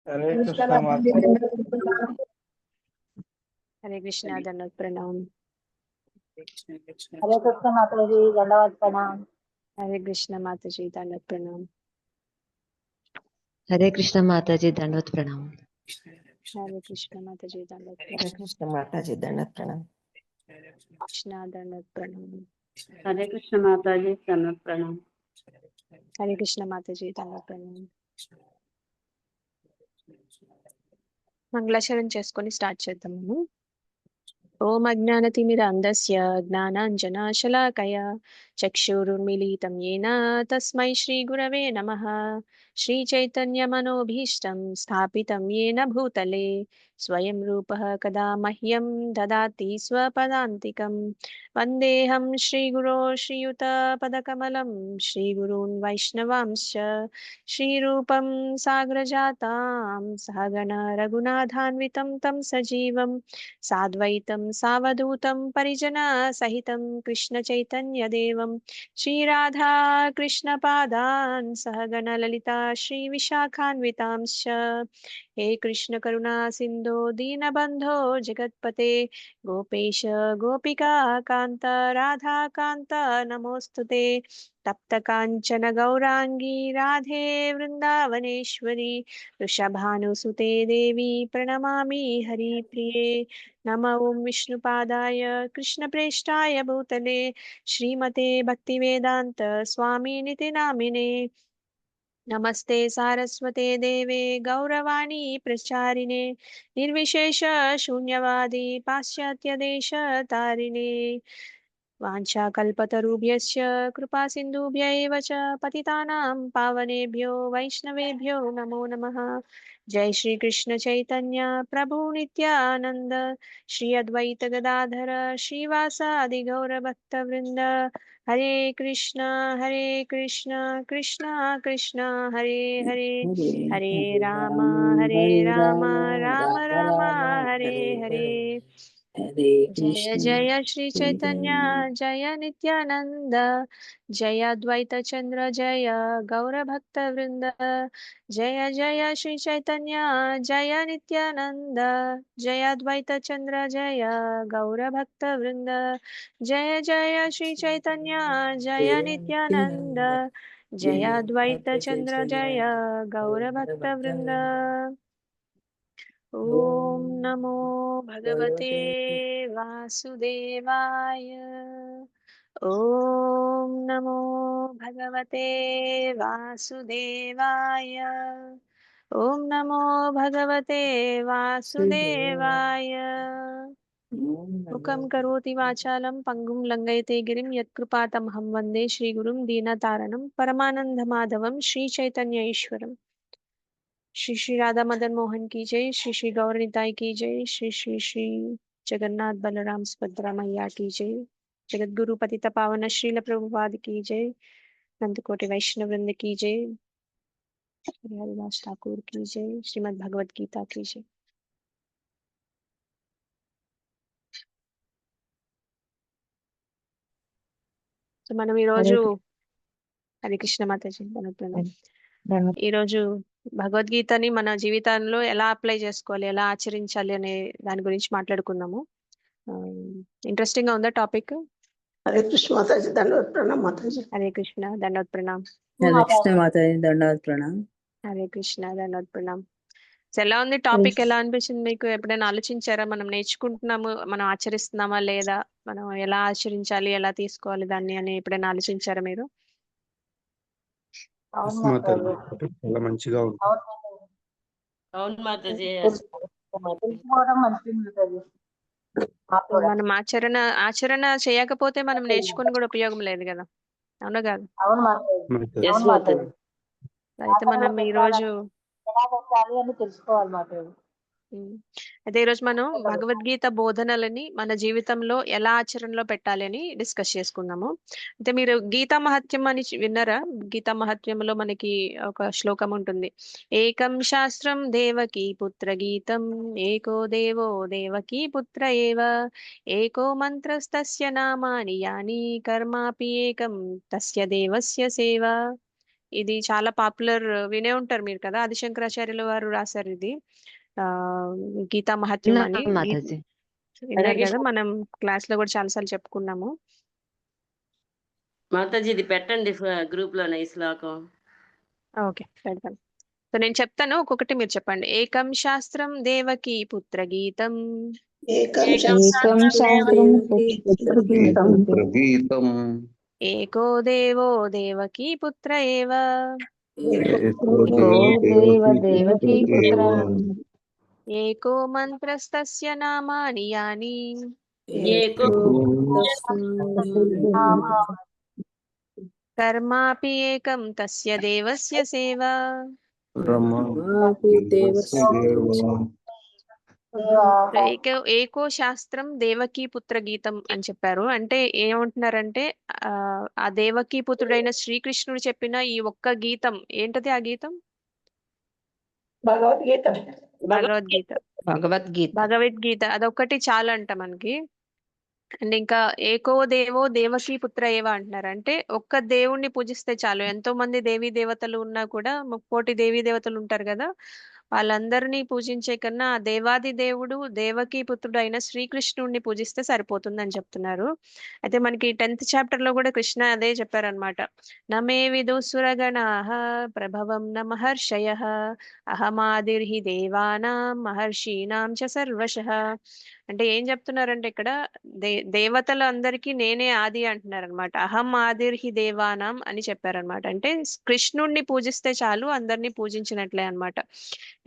हरे कृष्णा माता जी। हरे कृष्णा दंडवत प्रणाम। हरे कृष्ण माता जी दंडवत प्रणाम। हरे कृष्णा माता जी दंडवत प्रणाम। हरे कृष्ण माता जी दंडवत प्रणाम। हरे कृष्णा माता जी दंडवत हरे प्रणाम। कृष्ण माता जी दंडवत प्रणाम। कृष्णा दंडवत प्रणाम। हरे कृष्ण माता जी दंडवत प्रणाम। हरे कृष्णा माता जी दंडवत प्रणाम। మంగళాచరణ చేసుకొని స్టార్ట్ చేద్దాము. ఓం అజ్ఞానతిమిరాంధస్య జ్ఞానాంజనశలాకయ చక్షురున్మిలితం येन తస్మై శ్రీగురవే నమః. శ్రీచైతన్యమనోభీష్టం స్థాపితం येन భూతలే స్వయం రూపः కదా మహ్యం దదాతి స్వపదాంతికం. వందేహం శ్రీగురో శ్రీయుతపదకమలం శ్రీగురూన్ వైష్ణవాంశ్చ శ్రీరూపం సాగ్రజాతాం సహగణ రఘునాథాన్వితం తం సజీవం साद्वैतं सावधूतं परिजनसहितं कृष्णचैतन्यदेवं श्रीराधा कृष्णपादान् सहगणललिता श्रीविशाखान्वितांश्च. हे कृष्ण करुणा सिन्धो दीनबन्धो जगत्पते गोपेश गोपिका कान्त राधा कान्त नमोऽस्तु ते. तप्त काञ्चन गौराङ्गी राधे वृन्दावनेश्वरी वृषभानुसुते देवी प्रणमामि हरिप्रिये. नमः ओं विष्णुपादाय कृष्णप्रेष्ठाय भूतले श्रीमते भक्तिवेदान्त स्वामिनिति नामिने. नमस्ते सारस्वते देवे गौरवाणी प्रचारिणे निर्विशेष शून्यवादी पाश्चात्यदेशतारिणे. वाञ्छाकल्पतरुभ्यश्च कृपासिन्धुभ्य एव च पतितानां पावनेभ्यो वैष्णवेभ्यो नमो नमः. जय श्री कृष्ण चैतन्य प्रभु नित्यानंद श्री अद्वैत गदाधर श्रीवासादि गौरभक्तवृंद. हरे कृष्ण कृष्ण कृष्ण हरे हरे हरे हरे हरे राम राम हरे राम राम राम राम राम राम हरे हरे हरे. हरे हरे जय कृष्ण जय श्री चैतन्य चैतन्य जय नित्यानंद जय अद्वैत चंद्र जय गौर भक्त वृंद. जय जय श्री चैतन्य जय नित्यानंद जय अद्वैत चंद्र जय गौर भक्त वृंद. जय जय श्री चैतन्य जय जय नित्यानंद नित्यानंद जय जय अद्वैत अद्वैत चंद्र जय जय गौर गौर भक्त भक्त वृंद. ओम ॐ नमो भगवते भगवते वासुदेवाय. ॐ नमो भगवते वासुदेवाय. ॐ नमो भगवते वासुदेवाय वासुदेवाय. ओम नमो मुखं करोति वाचालं पङ्गुं लङ्घयते गिरिं यत्कृपातमहं वन्दे श्रीगुरुं दीनतारणं परमानन्दमाधवं श्रीचैतन्य ईश्वरम्. श्री श्री राधा मदन मोहन की जय. श्री श्री गौर निताई की जय. श्री श्री श्री जगन्नाथ बलराम सुभद्रा मैया की जय. जगत गुरु पतित पावन श्रील प्रभुपाद की जय. नंदकोटि वैष्णव वृंद की जय. श्री हरिदास ठाकुर की जय. श्रीमद् भगवत गीता की जय. సో మనం ఈరోజు హరే కృష్ణ మాతాజీ అనుకున్నాం. ఈరోజు భగవద్గీతని మన జీవితంలో ఎలా అప్లై చేసుకోవాలి, ఎలా ఆచరించాలి అనే దాని గురించి మాట్లాడుకుందాము. ఇంట్రెస్టింగ్ గా ఉందా టాపిక్? हरे कृष्ण माता जी दंडवत प्रणाम माता जी। हरे कृष्ण దండవత్ ప్రణామ్. हरे कृष्ण माता जी दंडवत प्रणाम। హరే కృష్ణ దండవత్ ప్రణామ్. సో ఎలా ఉంది టాపిక్? ఎలా అనిపించింది మీకు? ఎప్పుడైనా ఆలోచించారా మనం నేర్చుకుంటున్నాము, మనం ఆచరిస్తున్నామా లేదా, మనం ఎలా ఆచరించాలి, ఎలా తీసుకోవాలి దాన్ని అని ఎప్పుడైనా ఆలోచించారా మీరు? అవును మాతాజీ మాతాజీ. టాపిక్ చాలా మంచిగా ఉంటుంది. అవును మాతాజీ. అవును మాతాజీ. తెలుసుకోవడం మంచిది మాతాజీ. మాకు కూడా. మనం ఆచరణ చేయకపోతే మనం నేర్చుకుని కూడా ఉపయోగం లేదు కదా, అవునా కాదు? అవును మాతాజీ. మాతాజీ ఎస్ అవును మాతాజీ. మాతాజీ. అయితే ఆచరణలో మనం ఈరోజు పెట్టాలని ఎలా పెట్టాలి అని తెలుసుకోవాలి మాతాజీ. అయితే ఈరోజు మనం అంతే కదా. భగవద్గీత బోధనలని మన జీవితంలో ఎలా ఆచరణలో పెట్టాలి అని డిస్కస్ చేసుకుందాము. అయితే మీరు గీతా మహత్యం అని విన్నారా? గీతా మహత్యంలో మనకి ఒక శ్లోకం ఉంటుంది. ఏకం శాస్త్రం దేవకీ పుత్ర గీతం ఏకో దేవో దేవకీ పుత్ర ఏవ ఏకో మంత్రస్తస్య నామాని యాని కర్మాపి ఏకం తస్య దేవస్య సేవ. ఇది చాలా పాపులర్, వినే ఉంటారు మీరు కదా, ఆదిశంకరాచార్యుల వారు రాశారు ఇది, ఆ గీతా మహత్యం అని. విన్నాం మాతాజీ. విన్నారు కదా, కృష్ణ. మనం క్లాస్ లో కూడా చాలాసార్లు చెప్పుకున్నాము. మాతాజీ ఇది పెట్టండి గ్రూప్ లోనే ఈ శ్లోకం. ఓకే, పెడతాను. సో నేను చెప్తాను, ఒక్కొక్కటి మీరు చెప్పండి. ఏకం శాస్త్రం దేవకీ పుత్ర గీతం, ఏకం ఏకం ఏకం శాస్త్రం శాస్త్రం గీతం ఏకో దేవో దేవకీ పుత్ర ఏవ, ఏకో దేవ దేవకీ పుత్ర ఏకో మంత్రస్తస్య నామాని యాని, ఏకో కర్మాపి ఏకం తస్య దేవస్య సేవ. ఏకో శాస్త్రం దేవకీ పుత్ర గీతం అని చెప్పారు. అంటే ఏమంటున్నారంటే ఆ దేవకీ పుత్రుడైన శ్రీకృష్ణుడు చెప్పిన ఈ ఒక్క గీతం ఏంటది? ఆ గీతం భగవద్గీత. భగవద్గీత. భగవద్గీత అదొక్కటి చాలంట మనకి. అండ్ ఇంకా ఏకో దేవో దేవకీ పుత్ర ఏవ అంటున్నారు. అంటే ఒక్క దేవుణ్ణి పూజిస్తే చాలు. ఎంతో మంది దేవీ దేవతలు ఉన్నా కూడా, 30 దేవీ దేవతలు ఉంటారు కదా, వాళ్ళందరినీ పూజించే కన్నా ఆ దేవాది దేవుడు దేవకీ పుత్రుడు అయిన శ్రీకృష్ణుడిని పూజిస్తే సరిపోతుందని చెప్తున్నారు. అయితే మనకి 10th చాప్టర్ లో కూడా కృష్ణ అదే చెప్పారనమాట. నమే విదుసురగణాః ప్రభవం న మహర్షయః అహమాదిర్హి దేవానాం మహర్షీనాం చ సర్వశః. అంటే ఏం చెప్తున్నారంటే ఇక్కడ దేవతలందరికీ నేనే ఆది అంటున్నారు అనమాట. అహం ఆదిర్హి దేవానాం అని చెప్పారనమాట. అంటే కృష్ణుణ్ణి పూజిస్తే చాలు, అందరినీ పూజించినట్లే అన్నమాట.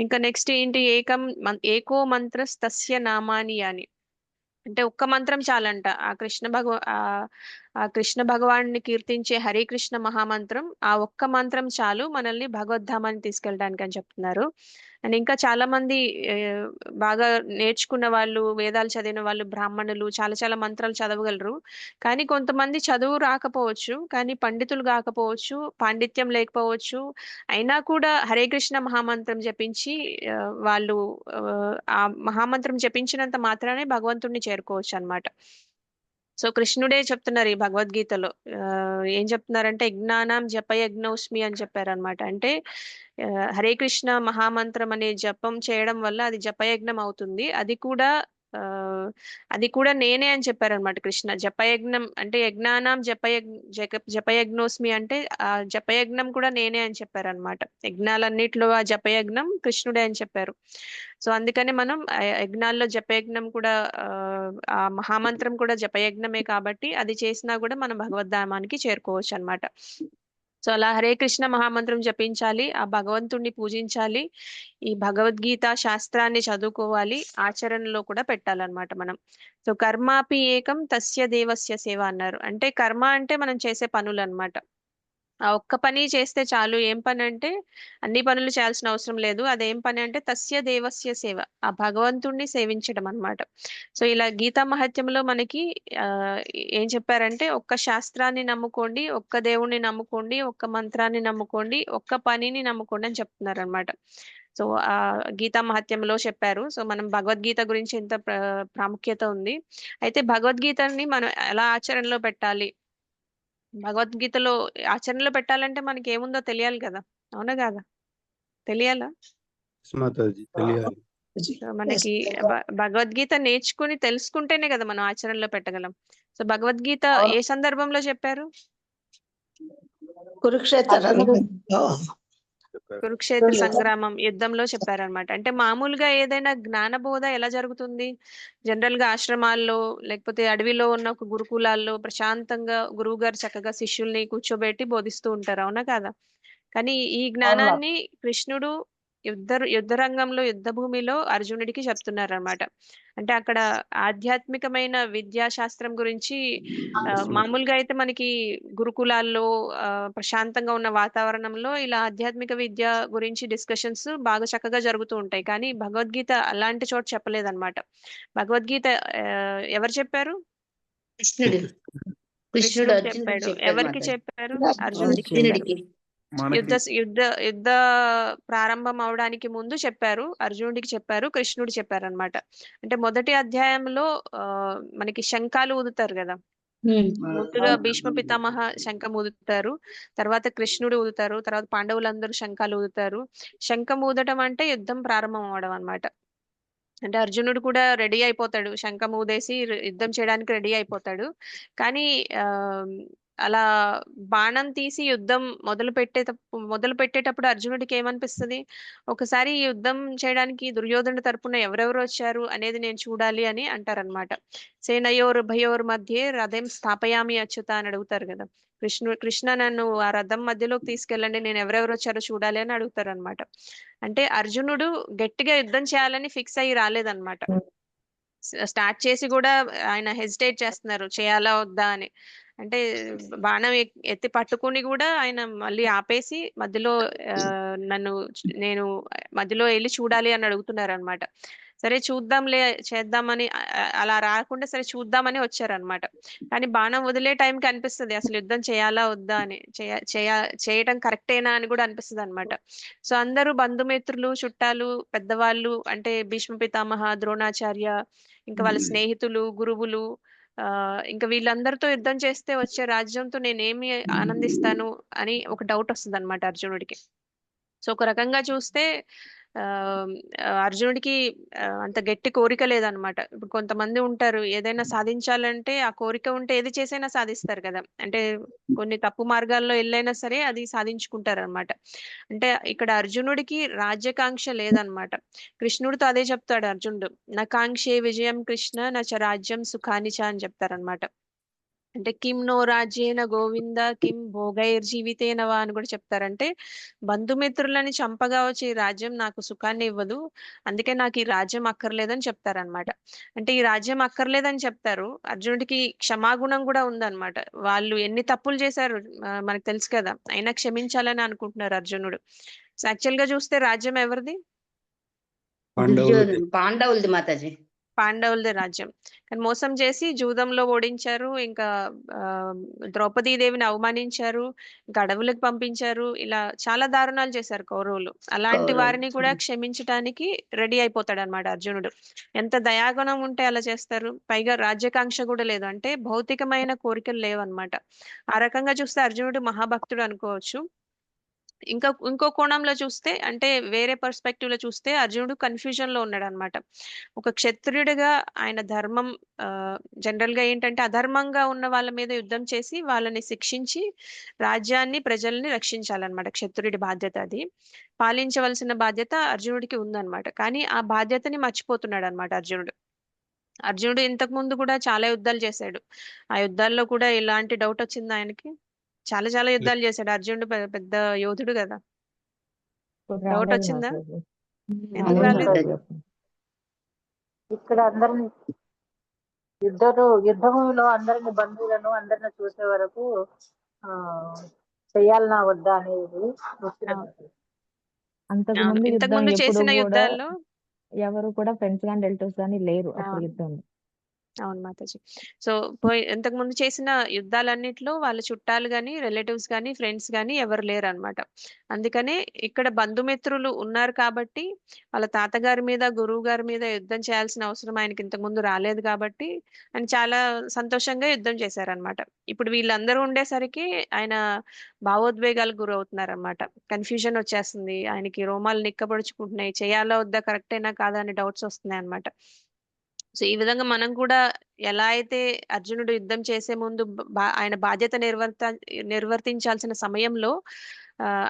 ఇంకా నెక్స్ట్ ఏంటి? ఏకో మంత్రస్తస్య నామాని అని. అంటే ఒక్క మంత్రం చాలంట ఆ కృష్ణ భగవాన్ని కీర్తించే హరే కృష్ణ మహామంత్రం, ఆ ఒక్క మంత్రం చాలు మనల్ని భగవద్ధామాన్ని తీసుకెళ్ళడానికి అని చెప్తున్నారు. అండ్ ఇంకా చాలా మంది బాగా నేర్చుకున్న వాళ్ళు, వేదాలు చదివిన వాళ్ళు, బ్రాహ్మణులు చాలా చాలా మంత్రాలు చదవగలరు. కానీ కొంతమంది చదువు రాకపోవచ్చు, కానీ పండితులు కాకపోవచ్చు, పాండిత్యం లేకపోవచ్చు, అయినా కూడా హరే కృష్ణ మహామంత్రం జపించి వాళ్ళు ఆ మహామంత్రం జపించినంత మాత్రానే భగవంతుడిని చేరుకోవచ్చు అన్నమాట. సో కృష్ణుడే చెప్తున్నారు ఈ భగవద్గీతలో. ఏం చెప్తున్నారంటే యజ్ఞానాం జపయజ్ఞోస్మి అని చెప్పారనమాట. అంటే హరే కృష్ణ మహామంత్రం అనే జపం చేయడం వల్ల అది జపయజ్ఞం అవుతుంది. అది కూడా నేనే అని చెప్పారనమాట కృష్ణ. జపయజ్ఞం అంటే యజ్ఞానాం జపయజ్ఞోస్మి అంటే ఆ జపయజ్ఞం కూడా నేనే అని చెప్పారనమాట. యజ్ఞాలన్నిట్లో ఆ జపయజ్ఞం కృష్ణుడే అని చెప్పారు. సో అందుకని మనం యజ్ఞాల్లో జపయజ్ఞం కూడా, ఆ మహామంత్రం కూడా జపయజ్ఞమే కాబట్టి అది చేసినా కూడా మనం భగవద్ధామానికి చేరుకోవచ్చు అన్నమాట. సో అలా హరే కృష్ణ మహామంత్రం జపించాలి, ఆ భగవంతుణ్ణి పూజించాలి, ఈ భగవద్గీత శాస్త్రాన్ని చదువుకోవాలి, ఆచరణలో కూడా పెట్టాలన్నమాట మనం. సో కర్మాపి ఏకం తస్య దేవస్య సేవ అన్నారు. అంటే కర్మ అంటే మనం చేసే పనులు అన్నమాట. ఆ ఒక్క పని చేస్తే చాలు. ఏం పని అంటే అన్ని పనులు చేయాల్సిన అవసరం లేదు. అదేం పని అంటే తస్య దేవస్య సేవ, ఆ భగవంతుణ్ణి సేవించడం అన్నమాట. సో ఇలా గీతా మహత్యంలో మనకి ఏం చెప్పారంటే ఒక్క శాస్త్రాన్ని నమ్ముకోండి, ఒక్క దేవుణ్ణి నమ్ముకోండి, ఒక్క మంత్రాన్ని నమ్ముకోండి, ఒక్క పనిని నమ్ముకోండి అని చెప్తున్నారు అనమాట. సో ఆ గీతా మహత్యంలో చెప్పారు. సో మనం భగవద్గీత గురించి ఎంత ప్రాముఖ్యత ఉంది. అయితే భగవద్గీతని మనం ఎలా ఆచరణలో పెట్టాలి, భగవద్గీతలో ఆచరణలో పెట్టాలంటే మనకి ఏముందో తెలియాలి కదా, అవునా కాదా? తెలియాలా? మాతాజీ తెలియాలి. సో మనకి భగవద్గీత నేర్చుకుని తెలుసుకుంటేనే కదా మనం ఆచరణలో పెట్టగలం. సో భగవద్గీత ఏ సందర్భంలో చెప్పారు? కురుక్షేత్ర రణరంగంలో కురుక్షేత్ర సంగ్రామం యుద్ధంలో చెప్పారనమాట. అంటే మామూలుగా ఏదైనా జ్ఞానబోధ ఎలా జరుగుతుంది? జనరల్ గా ఆశ్రమాల్లో లేకపోతే అడవిలో ఉన్న ఒక గురుకులాల్లో ప్రశాంతంగా గురువు గారు చక్కగా శిష్యుల్ని కూర్చోబెట్టి బోధిస్తూ ఉంటారు, అవునా కాదా? కానీ ఈ జ్ఞానాన్ని కృష్ణుడు యుద్ధ రంగంలో, యుద్ధ భూమిలో అర్జునుడికి చెప్తున్నారు అనమాట. అంటే అక్కడ ఆధ్యాత్మికమైన విద్యా శాస్త్రం గురించి మామూలుగా అయితే మనకి గురుకులాల్లో ప్రశాంతంగా ఉన్న వాతావరణంలో ఇలా ఆధ్యాత్మిక విద్య గురించి డిస్కషన్స్ బాగా చక్కగా జరుగుతూ ఉంటాయి. కానీ భగవద్గీత అలాంటి చోట చెప్పలేదన్నమాట. భగవద్గీత ఎవరు చెప్పారు? కృష్ణుడు కృష్ణుడు అర్జునుడికి చెప్పాడు. చెప్పారు ఎవరికి మాతాజీ. చెప్పారు? అర్జునుడికి చెప్పారు. అర్జునుడికి. యుద్ధ ప్రారంభం అవడానికి ముందు చెప్పారు, అర్జునుడికి చెప్పారు, కృష్ణుడు చెప్పారు అనమాట. అంటే మొదటి అధ్యాయంలో మనకి శంఖాలు ఊదుతారు కదా, ముందుగా భీష్మ పితామహ శంఖం ఊదుతారు, తర్వాత కృష్ణుడు ఊదుతారు, తర్వాత పాండవులందరూ శంఖాలు ఊదుతారు. శంఖం ఊదటం అంటే యుద్ధం ప్రారంభం అవడం అన్నమాట. అంటే అర్జునుడు కూడా రెడీ అయిపోతాడు, శంఖం ఊదేసి యుద్ధం చేయడానికి రెడీ అయిపోతాడు. కానీ ఆ అలా బాణం తీసి యుద్ధం మొదలు పెట్టేటప్పుడు అర్జునుడికి ఏమనిపిస్తుంది, ఒకసారి ఈ యుద్ధం చేయడానికి దుర్యోధనుడి తరపున ఎవరెవరు వచ్చారు అనేది నేను చూడాలి అని అంటారనమాట. సేనయోర్ భయోర్ మధ్య రథం స్థాపయామి అచ్యుత అని అడుగుతారు కదా. కృష్ణ నన్ను ఆ రథం మధ్యలోకి తీసుకెళ్ళండి, నేను ఎవరెవరు వచ్చారో చూడాలి అని అడుగుతారు అనమాట. అంటే అర్జునుడు గట్టిగా యుద్ధం చేయాలని ఫిక్స్ అయ్యి రాలేదన్నమాట. స్టార్ట్ చేసి కూడా ఆయన హెసిటేట్ చేస్తున్నారు, చేయాలా వద్దా అని. అంటే బాణం ఎత్తి పట్టుకుని కూడా ఆయన మళ్ళీ ఆపేసి మధ్యలో నేను మధ్యలో వెళ్ళి చూడాలి అని అడుగుతున్నారు అనమాట. సరే చూద్దాంలే, చేద్దామని అలా రాకుండా సరే చూద్దామని వచ్చారనమాట. కానీ బాణం వదిలే టైంకి అనిపిస్తుంది అసలు యుద్ధం చేయాలా వద్దా అని, చేయటం కరెక్టేనా అని కూడా అనిపిస్తుంది అనమాట. సో అందరూ బంధుమిత్రులు, చుట్టాలు, పెద్దవాళ్ళు అంటే భీష్మ పితామహ, ద్రోణాచార్య, ఇంకా వాళ్ళ స్నేహితులు, గురువులు, ఇంకా వీళ్ళందరితో యుద్ధం చేస్తే వచ్చే రాజ్యంతో నేనేమి ఆనందిస్తాను అని ఒక డౌట్ వస్తుంది అనమాట అర్జునుడికి. సో ఒక రకంగా చూస్తే ఆ అర్జునుడికి అంత గట్టి కోరిక లేదనమాట. ఇప్పుడు కొంతమంది ఉంటారు, ఏదైనా సాధించాలంటే ఆ కోరిక ఉంటే ఏది చేసైనా సాధిస్తారు కదా. అంటే కొన్ని తప్పు మార్గాల్లో వెళ్ళైనా సరే అది సాధించుకుంటారు అనమాట. అంటే ఇక్కడ అర్జునుడికి రాజ్యకాంక్ష లేదనమాట. కృష్ణుడితో అదే చెప్తాడు అర్జునుడు, నా కాంక్షే విజయం కృష్ణ నచ రాజ్యం సుఖానిచ అని చెప్తారనమాట. అంటే కిం నో రాజ్యేన గోవింద కిం భోగైర్జీవితేనవా అని కూడా చెప్తారంటే బంధుమిత్రులని చంపగా వచ్చి ఈ రాజ్యం నాకు సుఖాన్ని ఇవ్వదు, అందుకే నాకు ఈ రాజ్యం అక్కర్లేదని చెప్తారనమాట. అంటే ఈ రాజ్యం అక్కర్లేదని చెప్తారు, అర్జునుడికి క్షమాగుణం కూడా ఉందన్నమాట. వాళ్ళు ఎన్ని తప్పులు చేశారు మనకు తెలుసు కదా, అయినా క్షమించాలని అనుకుంటున్నారు అర్జునుడు. సో యాక్చువల్ గా చూస్తే రాజ్యం ఎవరిది? పాండవులది మాతాజీ. పాండవులదే రాజ్యం. కానీ మోసం చేసి జూదంలో ఓడించారు, ఇంకా ద్రౌపదీదేవిని అవమానించారు, ఇంకా అడవులకు పంపించారు, ఇలా చాలా దారుణాలు చేశారు కౌరవులు. అలాంటి వారిని కూడా క్షమించటానికి రెడీ అయిపోతాడు అనమాట అర్జునుడు. ఎంత దయాగుణం ఉంటే అలా చేస్తారు. పైగా రాజ్యకాంక్ష కూడా లేదు, అంటే భౌతికమైన కోరికలు లేవన్నమాట. ఆ రకంగా చూస్తే అర్జునుడు మహాభక్తుడు అనుకోవచ్చు. ఇంకో కోణంలో చూస్తే, అంటే వేరే పర్స్పెక్టివ్ లో చూస్తే అర్జునుడు కన్ఫ్యూజన్ లో ఉన్నాడు అనమాట. ఒక క్షత్రియుడిగా ఆయన ధర్మం జనరల్ గా ఏంటంటే అధర్మంగా ఉన్న వాళ్ళ మీద యుద్ధం చేసి వాళ్ళని శిక్షించి రాజ్యాన్ని, ప్రజల్ని రక్షించాలన్నమాట. క్షత్రుడి బాధ్యత అది. పాలించవలసిన బాధ్యత అర్జునుడికి ఉందన్నమాట. కానీ ఆ బాధ్యతని మర్చిపోతున్నాడు అనమాట అర్జునుడు ఇంతకు ముందు కూడా చాలా యుద్ధాలు చేశాడు. ఆ యుద్ధాల్లో కూడా ఇలాంటి డౌట్ వచ్చింది ఆయనకి. చాలా చాలా యుద్ధాలు చేశాడు అర్జునుడు, పెద్ద యోధుడు కదా. డౌట్ వచ్చిందా? ఎందుకు రాలేదు? ఇక్కడ అందరిని యుద్ధంలో అందరిని బంధువులను అందరిని చూసే వరకు చెయ్యాలనా వద్దా అనేది ఇంతకు ముందు చేసిన యుద్ధాల్లో ఎవరు కూడా ఫ్రెండ్స్ గాని రిలేటివ్స్ గాని లేరు అప్పుడు యుద్ధంలో. అవును మాతాజీ. సో ఇంతకు ముందు చేసిన యుద్ధాలన్నిట్లో వాళ్ళ చుట్టాలు గాని, రిలేటివ్స్ గాని, ఫ్రెండ్స్ గాని ఎవరు లేరు అనమాట. అందుకనే ఇక్కడ బంధుమిత్రులు ఉన్నారు కాబట్టి వాళ్ళ తాతగారి మీద, గురువు గారి మీద యుద్ధం చేయాల్సిన అవసరం ఆయనకి ఇంతకు ముందు రాలేదు కాబట్టి ఆయన చాలా సంతోషంగా యుద్ధం చేశారనమాట. ఇప్పుడు వీళ్ళందరూ ఉండేసరికి ఆయన భావోద్వేగాలకు గురవుతున్నారనమాట. కన్ఫ్యూజన్ వచ్చేస్తుంది ఆయనకి, రోమాలు నిక్కబడుచుకుంటున్నాయి, చేయాలా వద్దా, కరెక్టేనా కాదా అని డౌట్స్ వస్తున్నాయి అనమాట. సో ఈ విధంగా మనం కూడా ఎలా అయితే అర్జునుడు యుద్ధం చేసే ముందు ఆయన బాధ్యత నిర్వర్తించాల్సిన సమయంలో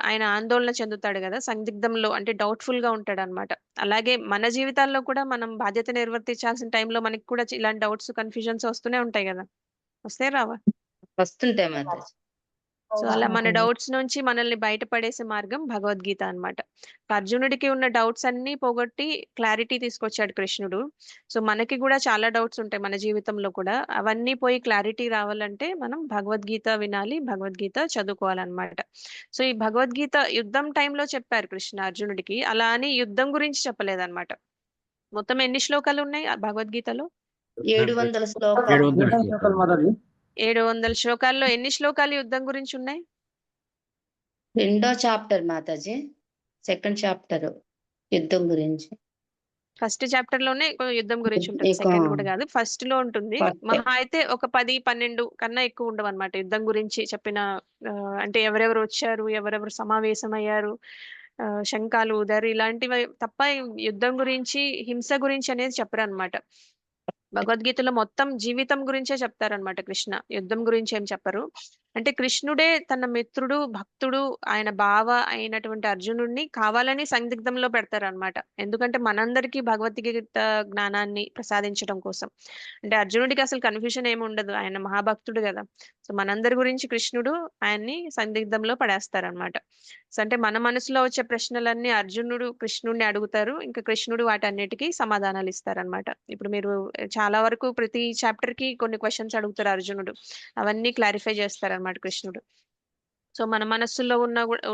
ఆయన ఆందోళన చెందుతాడు కదా, సందిగ్ధంలో, అంటే డౌట్ఫుల్ గా ఉంటాడు అనమాట. అలాగే మన జీవితాల్లో కూడా మనం బాధ్యత నిర్వర్తించాల్సిన టైంలో మనకి కూడా ఇలాంటి డౌట్స్, కన్ఫ్యూజన్స్ వస్తూనే ఉంటాయి కదా. వస్తే రావా? వస్తుంటాయి మాతాజీ. సో అలా మన డౌట్స్ నుంచి మనల్ని బయటపడేసే మార్గం భగవద్గీత అన్నమాట. అర్జునుడికి ఉన్న డౌట్స్ అన్ని పోగొట్టి క్లారిటీ తీసుకొచ్చాడు కృష్ణుడు. సో మనకి కూడా చాలా డౌట్స్ ఉంటాయి మన జీవితంలో కూడా, అవన్నీ పోయి క్లారిటీ రావాలంటే మనం భగవద్గీత వినాలి, భగవద్గీత చదువుకోవాలన్నమాట. సో ఈ భగవద్గీత యుద్ధం టైంలో చెప్పారు కృష్ణ అర్జునుడికి, అలా అని యుద్ధం గురించి చెప్పలేదన్నమాట. మొత్తం ఎన్ని శ్లోకాలు ఉన్నాయి ఆ భగవద్గీతలో? 700 శ్లోకాలు. 700 శ్లోకాల్లో ఎన్ని శ్లోకాలు యుద్ధం గురించి ఉన్నాయి? 2వ చాప్టర్ మాతాజీ, 2nd చాప్టర్ యుద్ధం గురించి. ఫస్ట్ చాప్టర్ లోనే యుద్ధం గురించి ఉంటుంది, ఎక్కువ సెకండ్ కూడా కాదు, ఫస్ట్ లో ఉంటుంది. First. మహా అయితే ఒక 10-12 కన్నా ఎక్కువ ఉండవు అనమాట యుద్ధం గురించి చెప్పిన. అంటే ఎవరెవరు వచ్చారు, ఎవరెవరు సమావేశమయ్యారు, శంఖాలు ఊదారు, ఇలాంటివి తప్ప యుద్ధం గురించి, హింస గురించి అనేది చెప్పరు అనమాట. భగవద్గీతలో మొత్తం జీవితం గురించే చెప్తారనమాట కృష్ణ, యుద్ధం గురించి ఏం చెప్పరు. అంటే కృష్ణుడే తన మిత్రుడు, భక్తుడు, ఆయన బావ అయినటువంటి అర్జునుడిని కావాలని సందిగ్ధంలో పెడతారనమాట. ఎందుకంటే మనందరికీ భగవద్గీత జ్ఞానాన్ని ప్రసాదించడం కోసం. అంటే అర్జునుడికి అసలు కన్ఫ్యూషన్ ఏమి ఉండదు, ఆయన మహాభక్తుడు కదా. సో మనందరి గురించి కృష్ణుడు ఆయన్ని సందిగ్ధంలో పడేస్తారనమాట. సో అంటే మన మనసులో వచ్చే ప్రశ్నలన్నీ అర్జునుడు కృష్ణుడిని అడుగుతారు, ఇంకా కృష్ణుడు వాటన్నిటికీ సమాధానాలు ఇస్తారనమాట. ఇప్పుడు మీరు చాలా వరకు ప్రతి చాప్టర్ కి కొన్ని క్వశ్చన్స్ అడుగుతారు అర్జునుడు, అవన్నీ క్లారిఫై చేస్తారనమాట కృష్ణుడు. సో మన మనస్సులో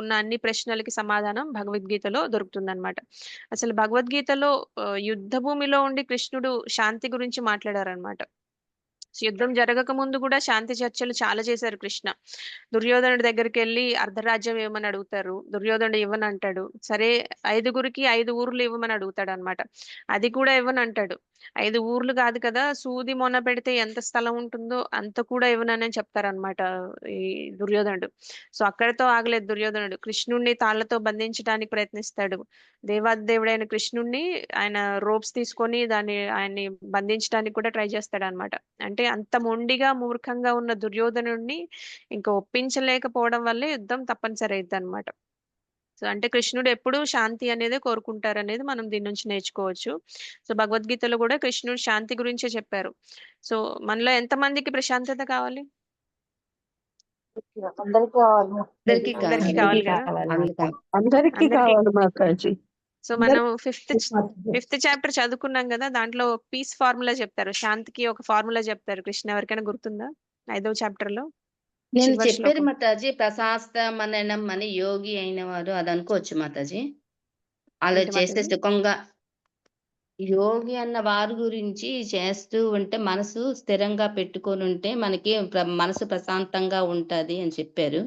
ఉన్న అన్ని ప్రశ్నలకి సమాధానం భగవద్గీతలో దొరుకుతుందన్నమాట. అసలు భగవద్గీతలో యుద్ధ భూమిలో ఉండి కృష్ణుడు శాంతి గురించి మాట్లాడారనమాట. యుద్ధం జరగక ముందు కూడా శాంతి చర్చలు చాలా చేశారు కృష్ణ. దుర్యోధనుడి దగ్గరికి వెళ్ళి అర్ధరాజ్యం ఇవ్వమని అడుగుతారు, దుర్యోధనుడు ఇవ్వని అంటాడు. సరే 5గురికి 5 ఊర్లు ఇవ్వమని అడుగుతాడు అనమాట, అది కూడా ఇవ్వని అంటాడు. 5 ఊర్లు కాదు కదా, సూది మొన పెడితే ఎంత స్థలం ఉంటుందో అంత కూడా ఇవ్వనని చెప్తారనమాట ఈ దుర్యోధనుడు. సో అక్కడితో ఆగలేదు దుర్యోధనుడు, కృష్ణుడిని తాళ్లతో బంధించడానికి ప్రయత్నిస్తాడు. దేవాదేవుడైన కృష్ణుడిని ఆయన రోప్స్ తీసుకొని ఆయన్ని బంధించడానికి కూడా ట్రై చేస్తాడు అనమాట. అంటే అంత మొండిగా మూర్ఖంగా ఉన్న దుర్యోధనుడిని ఇంకా ఒప్పించలేకపోవడం వల్లే యుద్ధం తప్పనిసరి అయింది అనమాట. సో అంటే కృష్ణుడు ఎప్పుడూ శాంతి అనేది కోరుకుంటారు అనేది మనం దీని నుంచి నేర్చుకోవచ్చు. సో భగవద్గీతలో కూడా కృష్ణుడు శాంతి గురించే చెప్పారు. సో మనలో ఎంత మందికి ప్రశాంతత కావాలి? అందరికీ కావాలి. అందరికీ అందరికీ కావాలి. కావాలి కదా. అందుకని అందరికీ అందరికీ. కావాలి మాతాజీ. సో మనం ఫిఫ్త్ చాప్టర్ చదువుకున్నాం కదా, దాంట్లో పీస్ ఫార్ములా చెప్తారు, శాంతికి ఒక ఫార్ములా చెప్తారు కృష్ణ. ఎవరికైనా గుర్తుందా 5వ చాప్టర్ లో? నేను చివరి చెప్పేది శ్లోకం. మాతాజీ ప్రశాస్త మననం అని యోగి అయిన వారు అది అనుకోవచ్చు మాతాజీ. అలా ఏంటి చేస్తే మాతాజీ? సుఖంగా యోగి అన్న వారి గురించి చేస్తూ ఉంటే మనసు స్థిరంగా పెట్టుకొని ఉంటే మనకి మనసు ప్రశాంతంగా ఉంటది అని చెప్పారు.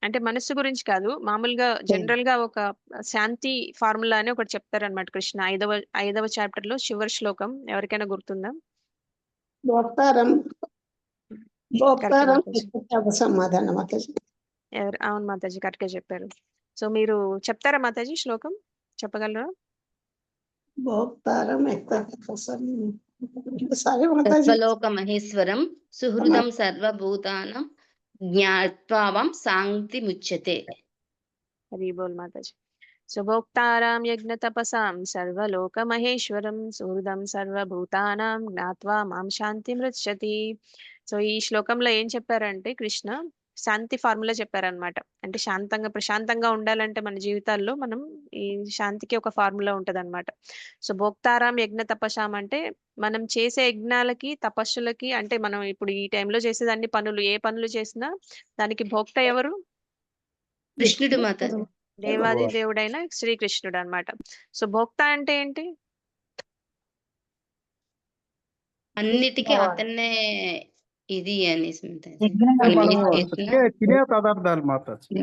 అంటే మనస్సు గురించి కాదు, మామూలుగా జనరల్ గా ఒక శాంతి ఫార్ములా అని ఒకటి చెప్తారనమాట కృష్ణ. 5వ చాప్టర్ లో చివరి శ్లోకం ఎవరికైనా గుర్తుందా? భోక్తారం భోక్తారం మాతాజీ. సమాధానం మాతాజీ. అవును మాతాజీ, కరెక్ట్ గా చెప్పారు. సో మీరు చెప్తారా మాతాజీ శ్లోకం, చెప్పగలరా? భోక్తారం సారీ మాతాజీ. సర్వలోక మహేశ్వరం సుహృదం సర్వభూతానం జ్ఞాత్వాం శాంతి ముచ్యతే. హరి బోల్ మాతాజీ. సో భోక్తారాం యజ్ఞ తపసాం సర్వలోక మహేశ్వరం సుహృదం సర్వభూతానాం జ్ఞాత్వా మాం శాంతి మృచ్చతి. సో ఈ శ్లోకంలో ఏం చెప్పారంటే కృష్ణ శాంతి ఫార్ములా చెప్పారనమాట. అంటే ప్రశాంతంగా ఉండాలంటే మన జీవితాల్లో మనం ఈ శాంతికి ఒక ఫార్ములా ఉంటది అనమాట. సో భోక్తారాం యజ్ఞ తపసాం అంటే మనం చేసే యజ్ఞాలకి తపస్సులకి, అంటే మనం ఇప్పుడు ఈ టైంలో చేసేది అన్ని పనులు, ఏ పనులు చేసినా దానికి భోక్త ఎవరు? కృష్ణుడు మాతాజీ. దేవాది దేవుడైన శ్రీకృష్ణుడు అన్నమాట. సో భోక్త అంటే ఏంటి? అన్నిటికీ అతన్నే ఇది అనేసి మాతాజీ. యజ్ఞం మనం మనం ఏది చేసినా తినే పదార్థాలు మాతాజీ.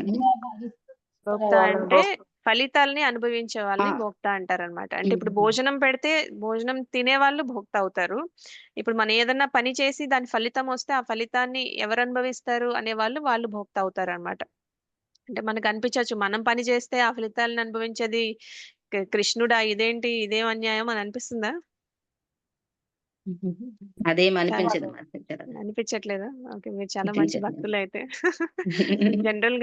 భోక్త అంటే ఫలితాల్ని అనుభవించే వాళ్ళని భోక్త అంటారనమాట. అంటే ఇప్పుడు భోజనం పెడితే భోజనం తినే వాళ్ళు భోక్త అవుతారు. ఇప్పుడు మనం ఏదన్నా పని చేసి దాని ఫలితం వస్తే ఆ ఫలితాన్ని ఎవరు అనుభవిస్తారు అనే వాళ్ళు భోక్త అవుతారు అనమాట. అంటే మనకు అనిపించవచ్చు మనం పని చేస్తే ఆ ఫలితాలను అనుభవించేది కృష్ణుడా, ఇదేం అన్యాయం అని అనిపిస్తుందా? అదేం అనిపించదు మాతాజీ. అనిపించట్లేదా? ఓకే, మీరు చాలా మంచి భక్తులు అయితే. జనరల్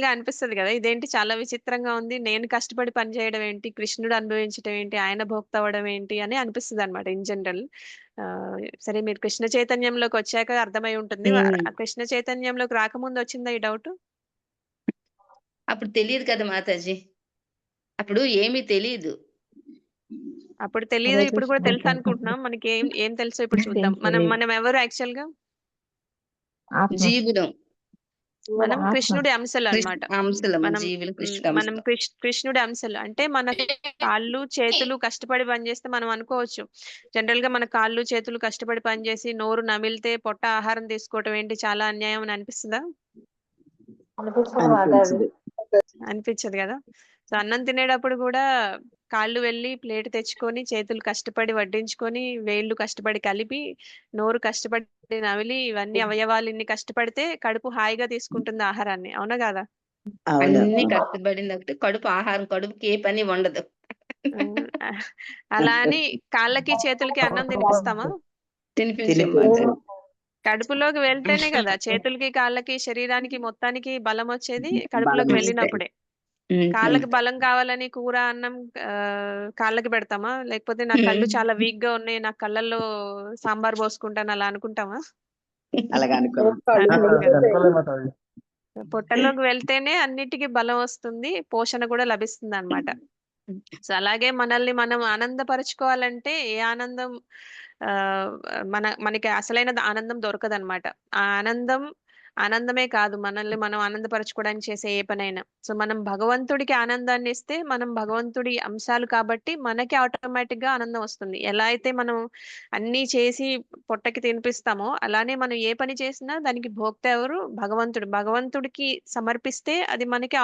గా అనిపిస్తది కదా, ఇదేంటి చాలా విచిత్రంగా ఉంది, నేను కష్టపడి పని చేయడం ఏంటి, కృష్ణుడు అనుభవించడం ఏంటి, ఆయన భోక్త అవ్వడం ఏంటి అని అనిపిస్తుంది అనమాట ఇన్ జనరల్. సరే మీరు కృష్ణ చైతన్యంలోకి వచ్చాక అర్థమై ఉంటుంది. కృష్ణ చైతన్యంలోకి రాకముందు వచ్చిందా ఈ డౌట్? అప్పుడు తెలియదు కదా మాతాజీ, అప్పుడు ఏమీ తెలియదు. అప్పుడు తెలియదు, ఇప్పుడు కూడా తెలుసు అనుకుంటున్నాం. మనకి ఏం తెలుసో ఇప్పుడు చూద్దాం. మనం ఎవరు యాక్చువల్ గా? జీవులం, మనం కృష్ణుడి అంశలు అన్నమాట. మనం కృష్ణుడి అంశలు. అంటే మన కాళ్ళు చేతులు కష్టపడి పనిచేస్తే మనం అనుకోవచ్చు, జనరల్ గా మన కాళ్ళు చేతులు కష్టపడి పనిచేసి నోరు నమిలితే పొట్ట ఆహారం తీసుకోవటం ఏంటి చాలా అన్యాయం అని అనిపిస్తుందా? అనిపించదు మాతాజీ. అనిపించదు కదా. సో అన్నం తినేటప్పుడు కూడా కాళ్ళు వెళ్ళి ప్లేట్ తెచ్చుకొని చేతులు కష్టపడి వడ్డించుకొని వేళ్ళు కష్టపడి కలిపి నోరు కష్టపడి నమిలి ఇవన్నీ అవయవాలు ఇన్ని కష్టపడితే కడుపు హాయిగా తీసుకుంటుంది ఆహారాన్ని, అవునా కదా? అవును. అన్ని కష్టపడింది ఒకటి, కడుపు ఆహారం, కడుపుకి ఏ పని ఉండదు. ఆ, అలా అని కాళ్ళకి చేతులకి అన్నం తినిపిస్తామా? తినిపించం మాతాజీ. కడుపులోకి వెళ్తేనే కదా చేతులకి కాళ్ళకి శరీరానికి మొత్తానికి బలం వచ్చేది, కడుపులోకి బలం వెళ్ళినప్పుడే. కాళ్ళకి బలం కావాలని కూర అన్నం కాళ్ళకి పెడతామా? లేకపోతే నా కళ్ళు చాలా వీక్ గా ఉన్నాయి, నా కళ్ళల్లో సాంబార్ పోసుకుంటాను అలా అనుకుంటామా? అలాగ అనుకోను. అనుకోలే మాతాజీ. పొట్టలోకి వెళ్తేనే అన్నిటికీ బలం వస్తుంది, పోషణ కూడా లభిస్తుంది అన్నమాట. సో అలాగే మనల్ని మనం ఆనందపరచుకోవాలంటే ఏ ఆనందం ఆ మనకి అసలైన ఆనందం దొరకదన్నమాట. ఆ ఆనందమే కాదు, మనల్ని మనం ఆనందపరచుకోవడానికి చేసే ఏ పనైనా. సో మనం భగవంతుడికి ఆనందాన్ని ఇస్తే మనం భగవంతుడి అంశాలు కాబట్టి మనకి ఆటోమేటిక్ గా ఆనందం వస్తుంది. ఎలా అయితే మనం అన్నీ చేసి పొట్టకి తినిపిస్తామో అలానే మనం ఏ పని చేసినా దానికి భోక్త ఎవరు? భగవంతుడు. భగవంతుడికి సమర్పిస్తే అది మనకి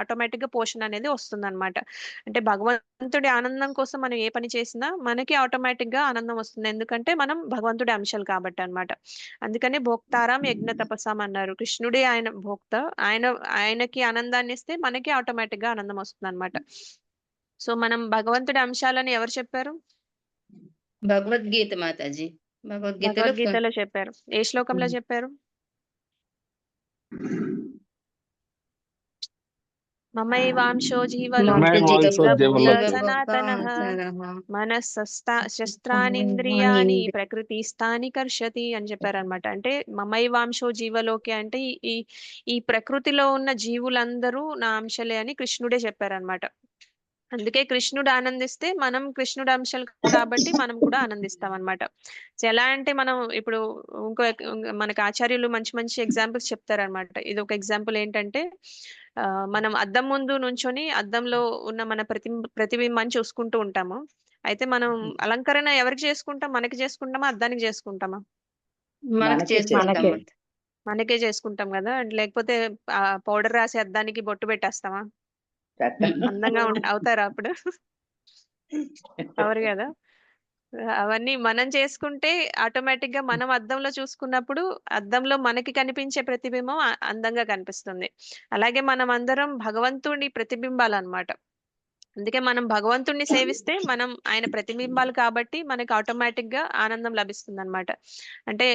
ఆటోమేటిక్ గా పోషణ అనేది వస్తుంది అనమాట. అంటే భగవంతుడి ఆనందం కోసం మనం ఏ పని చేసినా మనకి ఆటోమేటిక్ గా ఆనందం వస్తుంది, ఎందుకంటే మనం భగవంతుడి అంశాలు కాబట్టి అన్నమాట. అందుకని భోక్తారాం యజ్ఞ తపస్సాం అన్నారు. కృష్ణుడే ఆయన భోక్త, ఆయనకి ఆనందాన్ని ఇస్తే మనకి ఆటోమేటిక్ గా ఆనందం వస్తుంది అనమాట. సో మనం భగవంతుడి అంశాలని ఎవరు చెప్పారు? భగవద్గీత మాతాజీ. భగవద్గీతలో చెప్పారు. ఏ శ్లోకంలో చెప్పారు? మమైవాంశో మమైవాంశో జీవలోకే జీవలోకే సనాతనః శస్త్రానింద్రియాని ప్రకృతి స్థాని కర్షతి అని చెప్పారనమాట. అంటే మమైవాంశో జీవలోకి అంటే ఈ ఈ ప్రకృతిలో ఉన్న జీవులందరూ నా అంశలే అని కృష్ణుడే చెప్పారనమాట. అందుకే కృష్ణుడు ఆనందిస్తే మనం కృష్ణుడు అంశాలు కాబట్టి మనం కూడా ఆనందిస్తాం అనమాట. సో ఎలా అంటే మనం ఇప్పుడు మనకి ఆచార్యులు మంచి మంచి ఎగ్జాంపుల్స్ చెప్తారనమాట. ఇది ఒక ఎగ్జాంపుల్ ఏంటంటే మనం అద్దం ముందు నుంచొని అద్దంలో ఉన్న మన ప్రతిబింబాన్ని చూసుకుంటూ ఉంటాము. అయితే మనం అలంకరణ ఎవరికి చేసుకుంటాం? మనకి చేసుకుంటామా, అద్దానికి చేసుకుంటామా? మనకి చేసుకుంటాం. మనకే చేసుకుంటాం కదా. లేకపోతే పౌడర్ రాసి అద్దానికి బొట్టు పెట్టేస్తామా? అందంగా అవుతారా అప్పుడు? అవరు కదా. అవన్నీ మనం చేసుకుంటే ఆటోమేటిక్ గా మనం అద్దంలో చూసుకున్నప్పుడు అద్దంలో మనకి కనిపించే ప్రతిబింబం అందంగా కనిపిస్తుంది. అలాగే మనం అందరం భగవంతుడి ప్రతిబింబాలు అన్నమాట. అందుకే మనం భగవంతుణ్ణి సేవిస్తే మనం ఆయన ప్రతిబింబాలు కాబట్టి మనకి ఆటోమేటిక్ గా ఆనందం లభిస్తుంది అనమాట. అంటే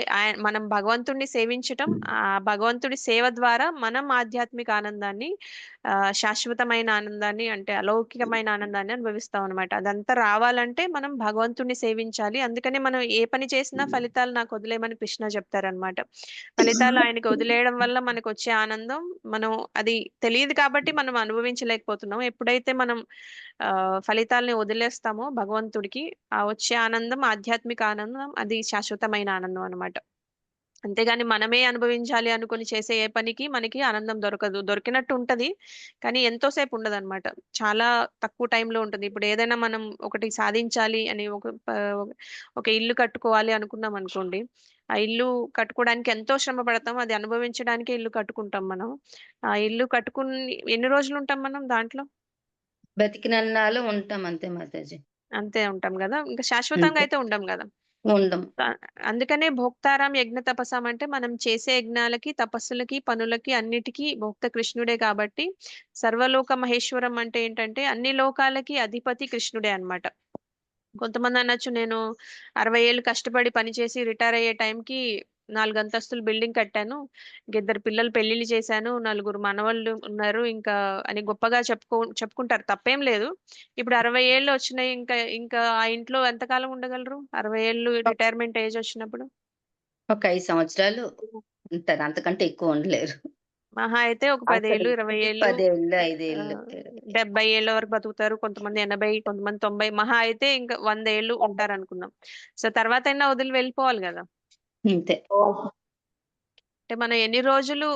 మనం భగవంతుణ్ణి సేవించటం, ఆ భగవంతుడి సేవ ద్వారా మనం ఆధ్యాత్మిక ఆనందాన్ని, శాశ్వతమైన ఆనందాన్ని, అంటే అలౌకికమైన ఆనందాన్ని అనుభవిస్తాం అనమాట. అదంతా రావాలంటే మనం భగవంతుణ్ణి సేవించాలి. అందుకని మనం ఏ పని చేసినా ఫలితాలు నాకు వదిలేయమని కృష్ణ చెప్తారనమాట. ఫలితాలు ఆయనకి వదిలేయడం వల్ల మనకు వచ్చే ఆనందం మనం అది తెలియదు కాబట్టి మనం అనుభవించలేకపోతున్నాం. ఎప్పుడైతే మనం ఫలితాలని వదిలేస్తామో భగవంతుడికి, ఆ వచ్చే ఆనందం ఆధ్యాత్మిక ఆనందం, అది శాశ్వతమైన ఆనందం అనమాట. అంతేగాని మనమే అనుభవించాలి అనుకుని చేసే ఏ పనికి మనకి ఆనందం దొరకదు. దొరికినట్టు ఉంటది కానీ ఎంతోసేపు ఉండదు అనమాట. చాలా తక్కువ టైంలో ఉంటుంది. ఇప్పుడు ఏదైనా మనం ఒకటి సాధించాలి అని ఒక ఇల్లు కట్టుకోవాలి అనుకున్నాం అనుకోండి, ఆ ఇల్లు కట్టుకోవడానికి ఎంతో శ్రమ పడతాం, అది అనుభవించడానికే ఇల్లు కట్టుకుంటాం మనం. ఆ ఇల్లు కట్టుకుని ఎన్ని రోజులు ఉంటాం మనం దాంట్లో? బతికినన్నాళ్ళు ఉంటాం అంతే మాతాజీ. అంతే ఉంటాం కదా, ఇంకా శాశ్వతంగా అయితే ఉండం కదా. ఉండం. అందుకనే భోక్తారాం యజ్ఞ తపస్సాం అంటే మనం చేసే యజ్ఞాలకి, తపస్సులకి, పనులకి అన్నిటికీ భోక్త కృష్ణుడే కాబట్టి. సర్వలోక మహేశ్వరం అంటే ఏంటంటే అన్ని లోకాలకి అధిపతి కృష్ణుడే అన్నమాట. కొంతమంది అనొచ్చు, నేను 60 ఏళ్ళు కష్టపడి పనిచేసి రిటైర్ అయ్యే టైంకి 4 అంతస్తులు బిల్డింగ్ కట్టాను, ఇద్దరు పిల్లలు పెళ్లిళ్ళు చేశాను, 4 మనవళ్ళు ఉన్నారు ఇంకా అని గొప్పగా చెప్పుకుంటారు, తప్పేం లేదు. ఇప్పుడు 60 ఏళ్ళు వచ్చినాయి, ఇంకా ఇంకా ఆ ఇంట్లో ఎంతకాలం ఉండగలరు? 60 ఏళ్ళు రిటైర్మెంట్ ఏజ్ వచ్చినప్పుడు ఒక 5 సంవత్సరాలు ఉంటారు, అంతకంటే ఎక్కువ ఉండలేరు. మహా అయితే ఒక 10 ఏళ్ళు, 20 ఏళ్ళు, 10 ఏళ్ళు, 5 ఏళ్ళు, 70 ఏళ్ళ వరకు బతుకుతారు. కొంతమంది 80, కొంతమంది 90, మహా అయితే ఇంకా 100 ఏళ్ళు ఉంటారు అనుకుందాం. సో తర్వాత అయినా వదిలి వెళ్ళిపోవాలి కదా. అంతే. అంటే మనం ఎన్ని రోజులు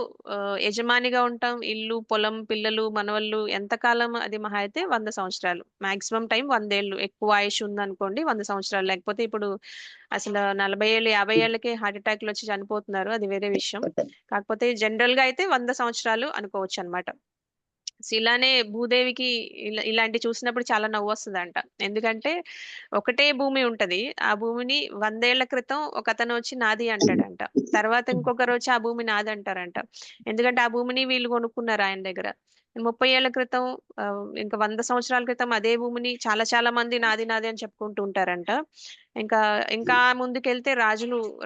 యజమానిగా ఉంటాం? ఇల్లు, పొలం, పిల్లలు, మనవళ్ళు, ఎంతకాలం? అది మహా అయితే 100 సంవత్సరాలు. మాక్సిమం టైం 100 ఏళ్ళు. ఎక్కువ ఆయుష్ ఉందనుకోండి 100 సంవత్సరాలు. లేకపోతే ఇప్పుడు అసలు 40 ఏళ్ళు, 50 ఏళ్ళకే హార్ట్ అటాక్లు వచ్చి చనిపోతున్నారు, అది వేరే విషయం. కాకపోతే జనరల్ గా అయితే 100 సంవత్సరాలు అనుకోవచ్చు అనమాట. ఇలానే భూదేవికి ఇలాంటి చూసినప్పుడు చాలా నవ్వు వస్తుందంట. ఎందుకంటే ఒకటే భూమి ఉంటది. ఆ భూమిని 100 ఏళ్ల క్రితం ఒకతను వచ్చి నాది అంటాడంట. తర్వాత ఇంకొకరు వచ్చి ఆ భూమి నాది అంటారంట. ఎందుకంటే ఆ భూమిని వీళ్ళు కొనుక్కున్నారు ఆయన దగ్గర. 30 ఏళ్ల క్రితం ఇంకా 100 సంవత్సరాల క్రితం అదే భూమిని చాలా చాలా మంది నాది నాది అని చెప్పుకుంటూ ఉంటారంట. ఇంకా ఇంకా ముందుకెళ్తే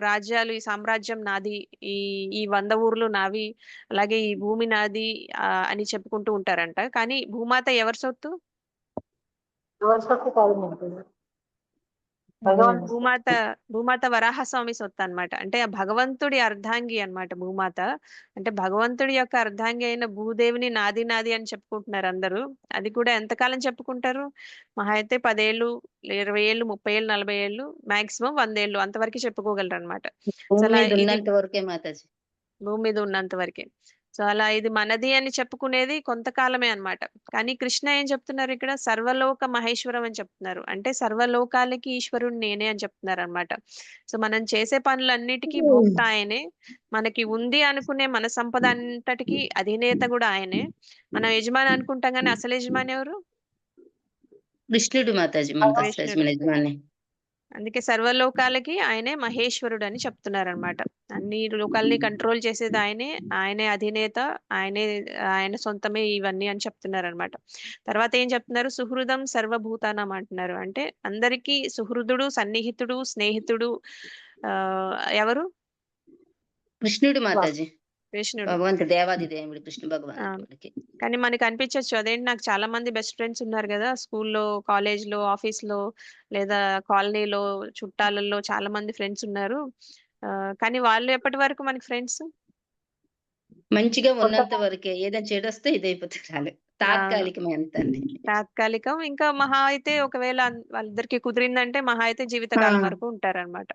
రాజ్యాలు ఈ సామ్రాజ్యం నాది, ఈ ఈ 100 ఊర్లు నావి, అలాగే ఈ భూమి నాది అని చెప్పుకుంటూ ఉంటారంట. కానీ భూమాత ఎవరి సొత్తు? ఎవరి సొత్తు కాదు మనకి. భగవంతుడు. భూమాత వరాహస్వామి సొత్తు అన్నమాట. అంటే ఆ భగవంతుడి అర్ధాంగి అన్నమాట భూమాత. అంటే భగవంతుడి యొక్క అర్ధాంగి అయిన భూదేవిని నాది నాది అని చెప్పుకుంటున్నారు అందరూ. అది కూడా ఎంతకాలం చెప్పుకుంటారు? మహా అయితే 10 ఏళ్ళు, 20 ఏళ్ళు, 30 ఏళ్ళు, 40 ఏళ్ళు, మాక్సిమం 100 ఏళ్ళు అంతవరకు చెప్పుకోగలరు అనమాట. భూమి అలా మీద ఇది ఉన్నంత వరకే మాతాజీ. భూమి మీద ఉన్నంత వరకే. సో అలా ఇది మనది అని చెప్పుకునేది కొంతకాలమే అన్నమాట. కానీ కృష్ణ ఏం చెప్తున్నారు ఇక్కడ? సర్వలోక మహేశ్వరం అని చెప్తున్నారు. అంటే సర్వలోకాలకి ఈశ్వరుడు నేనే అని చెప్తున్నారు అన్నమాట. సో మనం చేసే పనులన్నిటికీ భోక్త ఆయనే. మనకి ఉంది అనుకునే మన సంపద అంతటికి అధినేత కూడా ఆయనే. మనం యజమాని అనుకుంటాం కానీ అసలు యజమాని ఎవరు? కృష్ణుడు మాతాజీ మన కృష్ణుడు. యజమాని. అందుకే సర్వలోకాలకి ఆయనే మహేశ్వరుడు అని చెప్తున్నారనమాట. అన్ని లోకాలని కంట్రోల్ చేసేది ఆయనే, ఆయనే అధినేత, ఆయన సొంతమే ఇవన్నీ అని చెప్తున్నారనమాట. తర్వాత ఏం చెప్తున్నారు? సుహృదం సర్వభూతానం అంటున్నారు. అంటే అందరికీ సుహృదుడు, సన్నిహితుడు, స్నేహితుడు ఎవరు? కృష్ణుడు మాతాజీ. కృష్ణుడు. భగవంతుడు, దేవాది దేవుడు కృష్ణ భగవానుడికి. కానీ మనకి అనిపించచ్చు అదేంటి, నాకు చాలా మంది బెస్ట్ ఫ్రెండ్స్ ఉన్నారు కదా స్కూల్లో, కాలేజ్లో, ఆఫీస్లో, లేదా కాలనీలో, చుట్టాలలో చాలా మంది ఫ్రెండ్స్ ఉన్నారు. కానీ వాళ్ళు ఎప్పటి వరకు మనకి ఫ్రెండ్స్? మంచిగా ఉన్నంత వరకే. ఏదైనా చెడు వస్తే ఇదైపోతే చాలు. తాత్కాలికమే అంతండి. తాత్కాలికం. ఇంకా మహా అయితే ఒకవేళ వాళ్ళిద్దరికి కుదిరిందంటే మహా అయితే జీవితకాలం వరకు ఉంటారన్నమాట.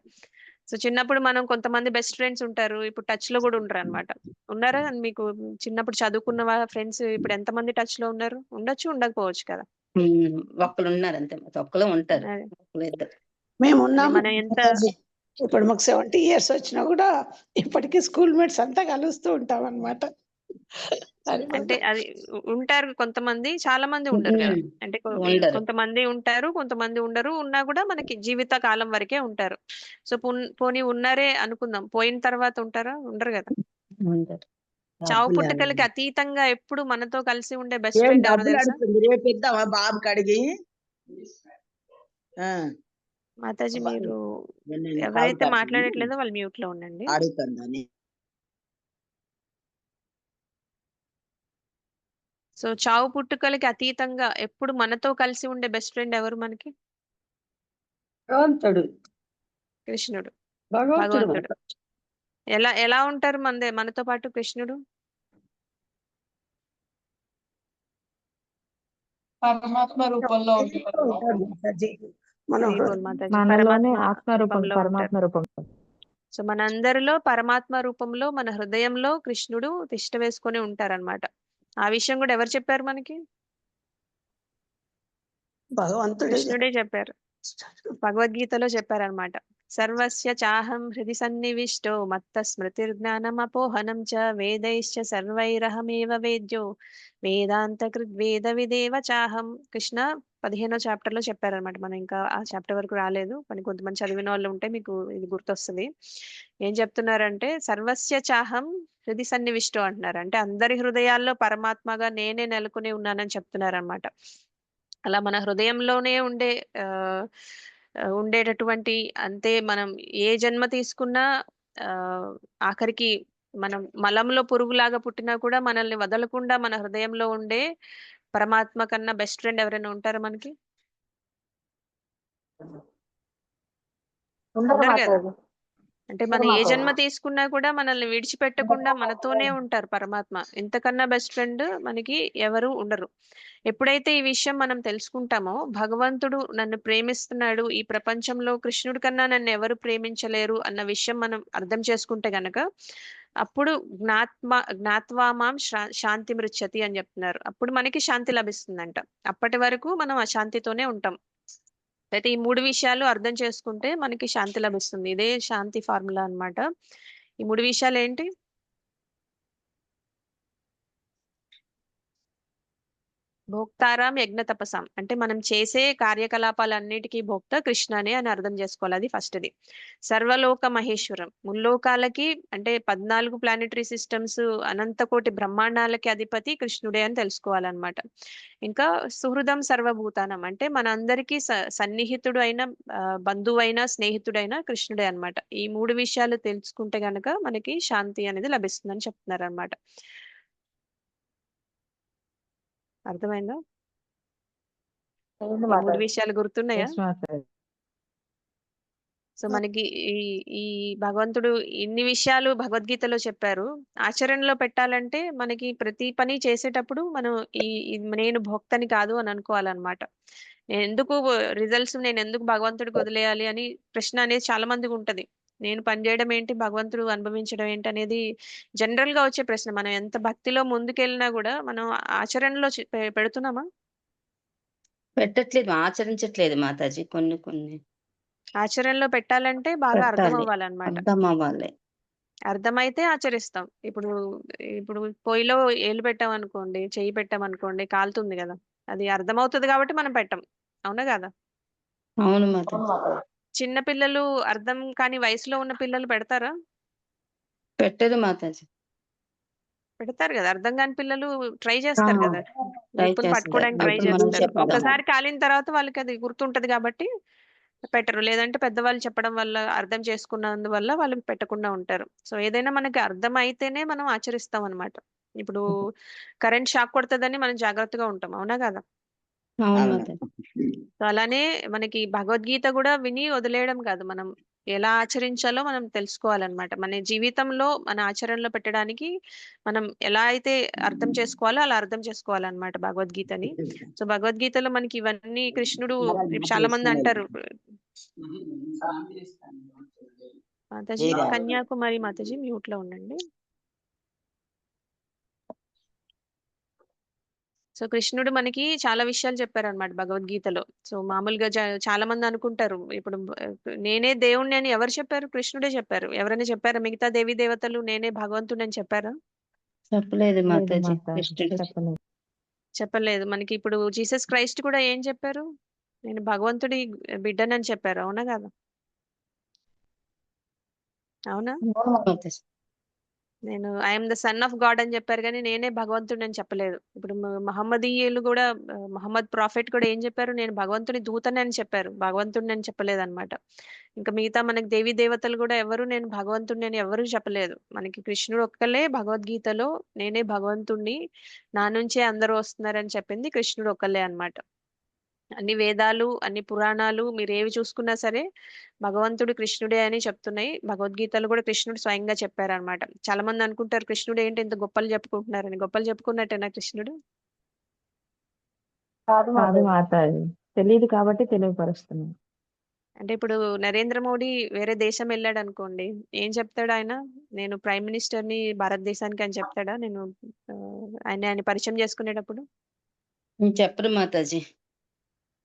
సో చిన్నప్పుడు మనం కొంతమంది బెస్ట్ ఫ్రెండ్స్ ఉంటారు, ఇప్పుడు టచ్ లో కూడా ఉండరు అనమాట. ఉన్నారా మీకు చిన్నప్పుడు చదువుకున్న ఫ్రెండ్స్ ఇప్పుడు ఎంతమంది టచ్ లో ఉన్నారు? ఉండొచ్చు, ఉండకపోవచ్చు కదా. ఒక్కరు ఉన్నారు అంతే, ఒక్కరు ఉంటారు. మేము ఉన్నాము. మనం ఎంత ఇప్పుడు మాకు 70 years వచ్చినా కూడా ఇప్పటికీ స్కూల్ మేట్స్ అంతా కలుస్తూ ఉంటాం అన్నమాట. అంటే అది ఉంటారు కొంతమంది, చాలా మంది ఉండరు కదా. అంటే కొంతమంది ఉంటారు, కొంతమంది ఉండరు. ఉన్నా కూడా మనకి జీవిత కాలం వరకే ఉంటారు. సో పోనీ ఉన్నారే అనుకుందాం, పోయిన తర్వాత ఉంటారా? ఉండరు కదా. చావు పుట్టుకలకి అతీతంగా ఎప్పుడు మనతో కలిసి ఉండే బెస్ట్ ఫ్రెండ్ ఎవరో తెలుసా? రేపు ఇద్దామా బాబుకి అడిగి? మాతాజీ మీరు ఎవరైతే మాట్లాడట్లేదో వాళ్ళు మ్యూట్ లో ఉండండి. అడుగుతుందని. సో చావు పుట్టుకలకి అతీతంగా ఎప్పుడు మనతో కలిసి ఉండే బెస్ట్ ఫ్రెండ్ ఎవరు మనకి? భగవంతుడు. కృష్ణుడు, భగవంతుడు. ఎలా ఉంటారు మనతో పాటు కృష్ణుడు? పరమాత్మ రూపంలో మనలోనే ఆత్మ రూపం, పరమాత్మ రూపం. సో మనందరిలో పరమాత్మ రూపంలో మన హృదయంలో కృష్ణుడు తిష్ట వేసుకొని ఉంటారన్నమాట. ఆ విషయం కూడా ఎవరు చెప్పారు మనకి? కృష్ణుడే చెప్పారు, భగవద్గీతలో చెప్పారనమాట. సర్వస్య చాహం హృది సన్నివిష్టో మత్త స్మృతిర్జ్ఞానం అపోహనం చ వేదైశ్చ సర్వైరహమేవ వేద్యో వేదాంత కృద్వేద విదేవ చాహం. కృష్ణ 15వ చాప్టర్ లో చెప్పారనమాట. మనం ఇంకా ఆ చాప్టర్ వరకు రాలేదు, కానీ కొంతమంది చదివిన వాళ్ళు ఉంటే మీకు ఇది గుర్తొస్తుంది. ఏం చెప్తున్నారంటే సర్వస్య చాహం హృది సన్నివిష్టో అంటున్నారు. అంటే అందరి హృదయాల్లో పరమాత్మగా నేనే నెలకొని ఉన్నానని చెప్తున్నారనమాట. అలా మన హృదయంలోనే ఉండేటటువంటి, అంతే మనం ఏ జన్మ తీసుకున్నా ఆఖరికి మనం మలంలో పురుగులాగా పుట్టినా కూడా మనల్ని వదలకుండా మన హృదయంలో ఉండే పరమాత్మ కన్నా బెస్ట్ ఫ్రెండ్ ఎవరైనా ఉంటారా మనకి? ఉండరు కదా. అంటే మనం ఏ జన్మ తీసుకున్నా కూడా మనల్ని విడిచిపెట్టకుండా మనతోనే ఉంటారు పరమాత్మ. ఇంతకన్నా బెస్ట్ ఫ్రెండ్ మనకి ఎవరు ఉండరు. ఎప్పుడైతే ఈ విషయం మనం తెలుసుకుంటామో, భగవంతుడు నన్ను ప్రేమిస్తున్నాడు, ఈ ప్రపంచంలో కృష్ణుడి కన్నా నన్ను ఎవరు ప్రేమించలేరు అన్న విషయం మనం అర్థం చేసుకుంటే గనక అప్పుడు జ్ఞాత్వామాం శాంతి మృచ్చతి అని చెప్తున్నారు. అప్పుడు మనకి శాంతి లభిస్తుందంట. అప్పటి వరకు మనం అశాంతితోనే ఉంటాం. అయితే ఈ 3 విషయాలు అర్థం చేసుకుంటే మనకి శాంతి లభిస్తుంది. ఇదే శాంతి ఫార్ములా అన్నమాట. ఈ 3 విషయాలు ఏంటి? భోక్తారాం యజ్ఞ తపసాం అంటే మనం చేసే కార్యకలాపాలన్నిటికీ భోక్త కృష్ణనే అని అర్థం చేసుకోవాలి. అది ఫస్ట్ది. సర్వలోక మహేశ్వరం ముల్లోకాలకి అంటే 14 ప్లానెటరీ సిస్టమ్స్ అనంతకోటి బ్రహ్మాండాలకి అధిపతి కృష్ణుడే అని తెలుసుకోవాలన్నమాట. ఇంకా సుహృదం సర్వభూతానం అంటే మన అందరికీ సన్నిహితుడు అయిన బంధువైన స్నేహితుడైన కృష్ణుడే అన్నమాట. ఈ 3 విషయాలు తెలుసుకుంటే గనక మనకి శాంతి అనేది లభిస్తుందని చెప్తున్నారు అనమాట. అర్థమైందా? అయింది ఈ 3 మాతాజీ. విషయాలు గుర్తున్నాయా? Yes, మాతాజీ. సో మనకి ఈ భగవంతుడు ఇన్ని విషయాలు భగవద్గీతలో చెప్పారు. ఆచరణలో పెట్టాలంటే మనకి ప్రతి పని చేసేటప్పుడు మనం నేను భోక్తని కాదు అని అనుకోవాలన్నమాట. నేను ఎందుకు భగవంతుడికి వదిలేయాలి అని ప్రశ్న అనేది చాలా మందికి ఉంటది. నేను పని చేయడం ఏంటి, భగవంతుడు అనుభవించడం ఏంటి అనేది జనరల్ గా వచ్చే ప్రశ్న. మనం ఎంత భక్తిలో ముందుకెళ్ళినా కూడా మనం ఆచరణలో పెడుతున్నామా? పెట్టట్లేదు, ఆచరించట్లేదు మాతాజీ. కొన్ని కొన్ని ఆచరణలో పెట్టాలంటే బాగా అర్థం పెట్టాలి, అవ్వాలన్నమాట. అర్థం అవ్వాలి. అర్థమైతే ఆచరిస్తాం. ఇప్పుడు పొయ్యిలో ఏలు పెట్టామనుకోండి, చెయ్యి పెట్టామనుకోండి, కాలుతుంది కదా. అది అర్థమవుతుంది కాబట్టి మనం పెట్టం. అవునా కదా? అవును అవును మాతాజీ. మాతాజీ. చిన్న పిల్లలు అర్థం కాని వయసులో ఉన్న పిల్లలు పెడతారా? పెట్టదు మాతాజీ. పెడతారు కదా. అర్థం కాని పిల్లలు ట్రై చేస్తారు కదా. ట్రై నిప్పుని చేస్తారు. పట్టుకోవడానికి ట్రై అప్పుడు మనం చేస్తారు. చెప్పగలం. ఒక్కసారి కాలిన తర్వాత వాళ్ళకి అది గుర్తుంటది కాబట్టి పెట్టరు. లేదంటే పెద్దవాళ్ళు చెప్పడం వల్ల, అర్థం చేసుకున్నందువల్ల వాళ్ళు పెట్టకుండా ఉంటారు. సో ఏదైనా మనకి అర్థం అయితేనే మనం ఆచరిస్తాం అన్నమాట. ఇప్పుడు కరెంట్ షాక్ కొడుతుందని మనం జాగ్రత్తగా ఉంటాం. అవునా కదా? అవును అవును. మాతాజీ. సో అలానే మనకి భగవద్గీత కూడా విని వదిలేయడం కాదు. మనం ఎలా ఆచరించాలో మనం తెలుసుకోవాలన్నమాట. మన జీవితంలో మన ఆచరణలో పెట్టడానికి మనం ఎలా అయితే అర్థం చేసుకోవాలో అలా అర్థం చేసుకోవాలన్నమాట భగవద్గీతని. సో భగవద్గీతలో మనకి ఇవన్నీ కృష్ణుడు చాలా మంది అంటారు. మాతాజీ కన్యాకుమారి మాతాజీ మ్యూట్ లో ఉండండి. సో కృష్ణుడు మనకి చాలా విషయాలు చెప్పారనమాట భగవద్గీతలో. సో మామూలుగా చాలా మంది అనుకుంటారు ఇప్పుడు నేనే దేవుణ్ణి అని ఎవరు చెప్పారు? కృష్ణుడే చెప్పారు. ఎవరైనా చెప్పారా? మిగతా దేవీ దేవతలు నేనే భగవంతుని అని చెప్పారా? చెప్పలేదు లేదు మాతాజీ. మాతాజీ, కృష్ణుడు చెప్పలేదు. చెప్పలేదు. మనకి ఇప్పుడు జీసస్ క్రైస్ట్ కూడా ఏం చెప్పారు? నేను భగవంతుడి బిడ్డనని చెప్పారు. అవునా కదా? అవునా? అవును మాతాజీ. మాతాజీ. నేను I'm the son of God అని చెప్పారు కానీ నేనే భగవంతుడిని అని చెప్పలేదు. ఇప్పుడు మహమ్మదీయులు కూడా మహమ్మద్ ప్రాఫెట్ కూడా ఏం చెప్పారు? నేను భగవంతుని దూతని అని చెప్పారు. భగవంతుడిని అని చెప్పలేదు అనమాట. ఇంకా మిగతా మనకి దేవీ దేవతలు కూడా ఎవరు నేను భగవంతుడిని అని ఎవరు చెప్పలేదు. మనకి కృష్ణుడు ఒక్కలే భగవద్గీతలో నేనే భగవంతుణ్ణి, నా నుంచే అందరూ వస్తున్నారని చెప్పింది కృష్ణుడు ఒక్కలే అన్నమాట. అన్ని వేదాలు, అన్ని పురాణాలు మీరు ఏవి చూసుకున్నా సరే భగవంతుడు కృష్ణుడే అని చెప్తున్నాయి. భగవద్గీతలో కూడా కృష్ణుడు స్వయంగా చెప్పారనమాట. చాలా మంది అనుకుంటారు కృష్ణుడు ఏంటి ఇంత గొప్పలు చెప్పుకుంటున్నారని. గొప్పలు చెప్పుకున్నట్టేనా కృష్ణుడు? కాదు కాదు మాతాజీ. మాతాజీ, తెలియదు కాబట్టి తెలియపరుస్తున్నాను. అంటే ఇప్పుడు నరేంద్ర మోడీ వేరే దేశం వెళ్ళాడు అనుకోండి, ఏం చెప్తాడు ఆయన? నేను ప్రైమ్ మినిస్టర్ని భారతదేశానికి అని చెప్తాడా? నేను ఆయన పరిచయం చేసుకునేటప్పుడు చెప్పరు మాతాజీ.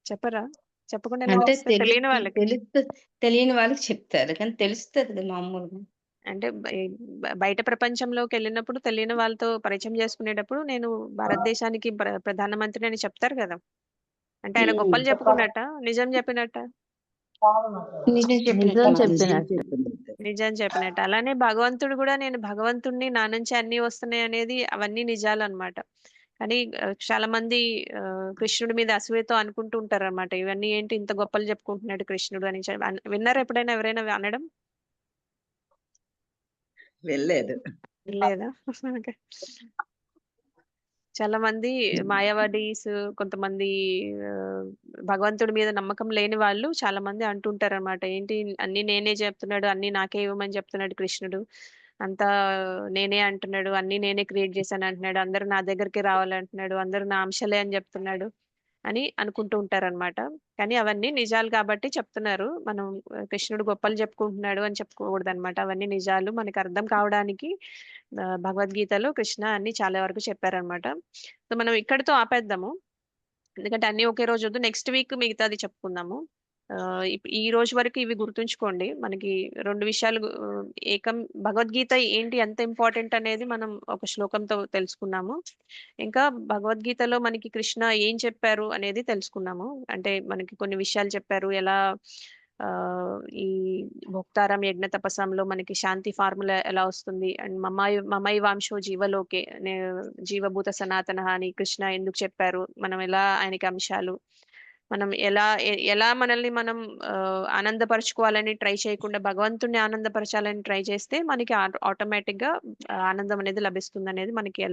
చెప్పరా? చెప్పకుండా ఎలా అంటే వస్తారు తెలియని వాళ్ళకి? తెలియని వాళ్ళకి చెప్తారు కానీ తెలుస్తుంది కదా మామూలుగా. అంటే బయట ప్రపంచంలోకి వెళ్ళినప్పుడు తెలియని వాళ్ళతో పరిచయం చేసుకునేటప్పుడు నేను భారతదేశానికి ప్రధానమంత్రి అని చెప్తారు కదా. అంటే ఆయన గొప్పలు చెప్పుకున్నట్ట, నిజం చెప్పినట్ట? కాదు మాతాజీ. నిజం నిజం చెప్పినట్టు. చెప్పినట్టు. నిజం చెప్పినట్టు. అలానే భగవంతుడు కూడా నేను భగవంతుడిని, నా నుంచి అన్ని వస్తున్నాయి అనేది అవన్నీ నిజాలు అన్నమాట. కానీ చాలా మంది కృష్ణుడి మీద అసూయతో అనుకుంటూ ఉంటారు అనమాట. ఇవన్నీ ఏంటి ఇంత గొప్పలు చెప్పుకుంటున్నాడు కృష్ణుడు అని విన్నారా ఎప్పుడైనా ఎవరైనా అనడం? వెళ్ళలేదు. లేదా? ఓకే. చాలా మంది మాయావాదీస్, కొంతమంది భగవంతుడి మీద నమ్మకం లేని వాళ్ళు చాలా మంది అంటుంటారన్నమాట. ఏంటి అన్ని నేనే చెప్తున్నాడు, అన్ని నాకే ఇవ్వమని చెప్తున్నాడు కృష్ణుడు, అంతా నేనే అంటున్నాడు, అన్ని నేనే క్రియేట్ చేశాను అంటున్నాడు, అందరూ నా దగ్గరికి రావాలంటున్నాడు, అందరూ నా అంశలే అని చెప్తున్నాడు అని అనుకుంటూ ఉంటారన్నమాట. కానీ అవన్నీ నిజాలు కాబట్టి చెప్తున్నారు. మనం కృష్ణుడు గొప్పలు చెప్పుకుంటున్నాడు అని చెప్పుకోకూడదు అనమాట. అవన్నీ నిజాలు మనకు అర్థం కావడానికి భగవద్గీతలో కృష్ణ అన్ని చాలా వరకు చెప్పారనమాట. సో మనం ఇక్కడితో ఆపేద్దాము. ఎందుకంటే అన్ని ఒకే రోజు వద్దు. నెక్స్ట్ వీక్ మిగతాది చెప్పుకుందాము. ఈ రోజు వరకు ఇవి గుర్తుంచుకోండి. మనకి 2 విషయాలు భగవద్గీత ఏంటి ఎంత ఇంపార్టెంట్ అనేది మనం ఒక శ్లోకంతో తెలుసుకున్నాము. ఇంకా భగవద్గీతలో మనకి కృష్ణ ఏం చెప్పారు అనేది తెలుసుకున్నాము. అంటే మనకి కొన్ని విషయాలు చెప్పారు. ఎలా ఈ భోక్తారం యజ్ఞ తపస్సంలో మనకి శాంతి ఫార్ములా ఎలా వస్తుంది అండ్ మమైవాంశో జీవలోకే జీవభూత సనాతన అని కృష్ణ ఎందుకు చెప్పారు, మనం ఎలా ఆయనకి అంశాలు, మనం ఎలా మనల్ని మనం ఆనందపరచుకోవాలని ట్రై చేయకుండా భగవంతుణ్ణి ఆనందపరచాలని ట్రై చేస్తే మనకి ఆటోమేటిక్ గా ఆనందం అనేది లభిస్తుంది అనేది మనకి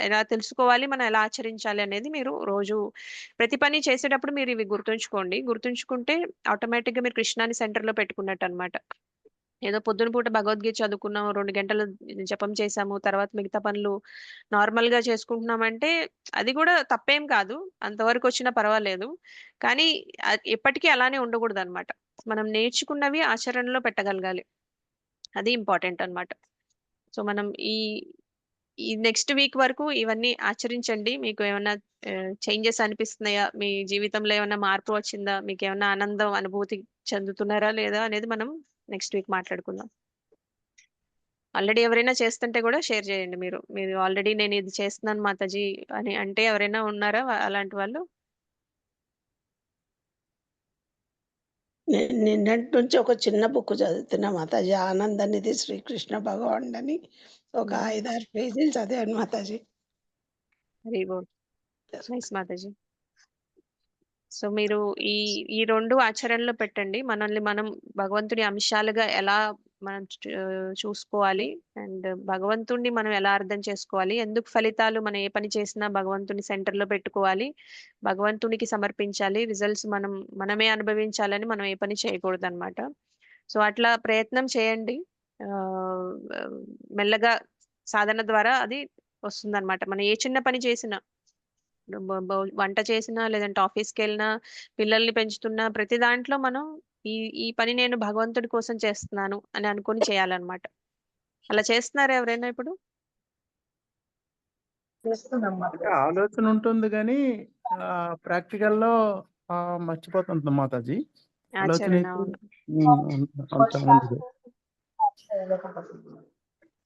ఎలా తెలుసుకోవాలి, మనం ఎలా ఆచరించాలి అనేది మీరు రోజు ప్రతి పని చేసేటప్పుడు మీరు ఇవి గుర్తుంచుకోండి. గుర్తుంచుకుంటే ఆటోమేటిక్ గా మీరు కృష్ణాని సెంటర్ లో పెట్టుకున్నట్టు అనమాట. ఏదో పొద్దున పూట భగవద్గీత చదువుకున్నాం, 2 గంటలు జపం చేసాము, తర్వాత మిగతా పనులు నార్మల్ గా చేసుకుంటున్నామంటే అది కూడా తప్పేం కాదు. అంతవరకు వచ్చినా పర్వాలేదు. కానీ ఎప్పటికీ అలానే ఉండకూడదు అనమాట. మనం నేర్చుకున్నవి ఆచరణలో పెట్టగలగాలి. అది ఇంపార్టెంట్ అన్నమాట. సో మనం ఈ ఈ నెక్స్ట్ వీక్ వరకు ఇవన్నీ ఆచరించండి. మీకు ఏమన్నా చేంజెస్ అనిపిస్తున్నాయా? మీ జీవితంలో ఏమన్నా మార్పు వచ్చిందా? మీకేమన్నా ఆనందం అనుభూతి చెందుతున్నారా లేదా అనేది మనం నెక్స్ట్ వీక్ మాట్లాడుకుందాం. ఆల్రెడీ ఎవరైనా చేస్తుంటే కూడా షేర్ చేయండి. మీరు ఆల్రెడీ నేను ఇది చేస్తున్నాను మాతాజీ అని అంటే ఎవరైనా ఉన్నారా అలాంటి వాళ్ళు? నిన్నటి నుంచి ఒక చిన్న బుక్ చదువుతున్నా మాతాజీ. 'ఆనందనిధి శ్రీకృష్ణ భగవానుడు' అని ఒక 5, 6 పేజీలు చదివాను Mataji. Very good. Nice Mataji. So మీరు ఈ ఈ 2 ఆచరణలో పెట్టండి. మనల్ని మనం భగవంతుడి అంశాలుగా ఎలా మనం చూసుకోవాలి అండ్ భగవంతుడిని మనం ఎలా అర్థం చేసుకోవాలి, ఎందుకు ఫలితాలు మనం ఏ పని చేసినా భగవంతుని సెంటర్ లో పెట్టుకోవాలి, భగవంతునికి సమర్పించాలి, రిజల్ట్స్ మనమే అనుభవించాలని మనం ఏ పని చేయకూడదు అనమాట. సో అట్లా ప్రయత్నం చేయండి. ఆ, మెల్లగా సాధన ద్వారా అది వస్తుందన్నమాట. మనం ఏ చిన్న పని చేసినా, వంట చేసినా లేదంటే ఆఫీస్కి వెళ్ళినా, పిల్లల్ని పెంచుతున్నా, ప్రతి దాంట్లో మనం ఈ ఈ పని నేను భగవంతుడి కోసం చేస్తున్నాను అని అనుకొని చేయాలన్నమాట. అలా చేస్తున్నారా ఎవరైనా ఇప్పుడు? చేస్తున్నాం అంటే ఆలోచన ఉంటుంది కానీ ప్రాక్టికల్లో మర్చిపోతుంది మాతాజీ. ఆలోచన ఆచరణ అయితే అవును. అంత ఉండదు.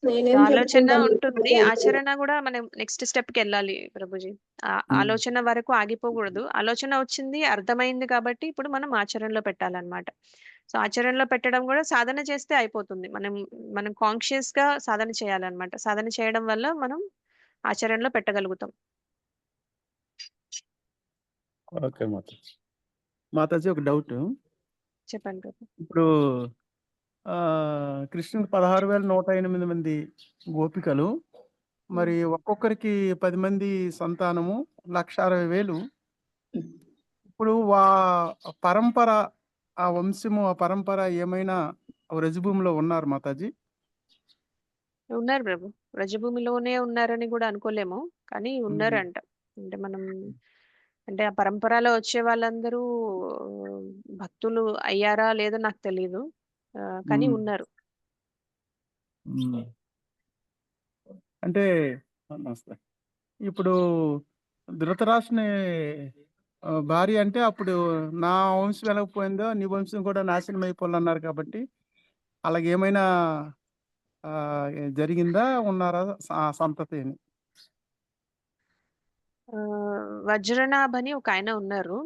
నేనేం ఆలోచన చెప్తుంటాను ఉంటుంది, ఆచరణ కూడా మనం నెక్స్ట్ స్టెప్ కి వెళ్ళాలి ప్రభుజీ. ఆలోచన వరకు ఆగిపోకూడదు. ఆలోచన వచ్చింది, అర్థమైంది కాబట్టి ఇప్పుడు మనం ఆచరణలో పెట్టాలన్నమాట. సో ఆచరణలో పెట్టడం కూడా సాధన చేస్తే అయిపోతుంది. మనం కాన్షియస్ గా సాధన చేయాలన్నమాట. సాధన చేయడం వల్ల మనం ఆచరణలో పెట్టగలుగుతాం. ఓకే మాతాజీ. మాతాజీ ఒక డౌట్. చెప్పండి ప్రభు. ఇప్పుడు కృష్ణునికి 16,108 మంది గోపికలు, మరి ఒక్కొక్కరికి 10 మంది సంతానము, 1,60,000. ఇప్పుడు పరంపర, ఆ వంశము, ఆ పరంపర ఏమైనా రజభూమిలో ఉన్నారు మాతాజీ? ఉన్నారు ప్రభు. రజభూమిలోనే ఉన్నారని కూడా అనుకోలేము, కానీ ఉన్నారంట. అంటే అంటే ఆ పరంపరలో వచ్చే వాళ్ళందరూ భక్తులు అయ్యారా లేదో నాకు తెలియదు, కానీ ఉన్నారు. అంటే నమస్తే. ఇప్పుడు ధృతరాష్ట్రుని భార్య అంటే అప్పుడు నా వంశం వెళ్ళకపోయిందో నీ వంశం కూడా నాశనం అయిపోవాలన్నారు కాబట్టి అలాగే ఏమైనా జరిగిందా, ఉన్నారా ఆ సంతతి అని? వజ్రనాభ్ అని ఒక ఆయన ఉన్నారు.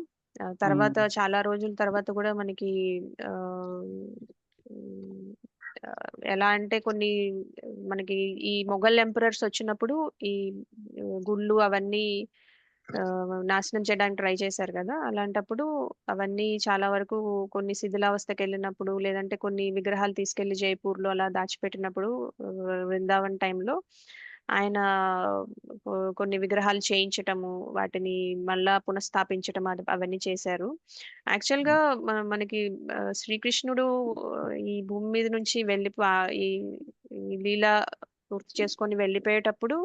తర్వాత చాలా రోజుల తర్వాత కూడా మనకి ఆ ఉమ్, ఆ, ఎలా అంటే కొన్ని మనకి ఈ మొఘల్ ఎంపరర్స్ వచ్చినప్పుడు ఈ గుళ్ళు అవన్నీ నాశనం చేయడానికి ట్రై చేశారు కదా. అలాంటప్పుడు అవన్నీ చాలా వరకు కొన్ని శిథిలావస్థకి వెళ్ళినప్పుడు, లేదంటే కొన్ని విగ్రహాలు తీసుకెళ్లి జైపూర్ లో అలా దాచిపెట్టినప్పుడు, వృందావన్ టైంలో ఆయన కొన్ని విగ్రహాలు చేయించటము, వాటిని మళ్ళా పునఃస్థాపించటం అవన్నీ చేశారు. యాక్చువల్ గా మనకి శ్రీకృష్ణుడు ఈ భూమి మీద నుంచి ఈ ఈ లీల పూర్తి చేసుకొని వెళ్ళిపోయేటప్పుడు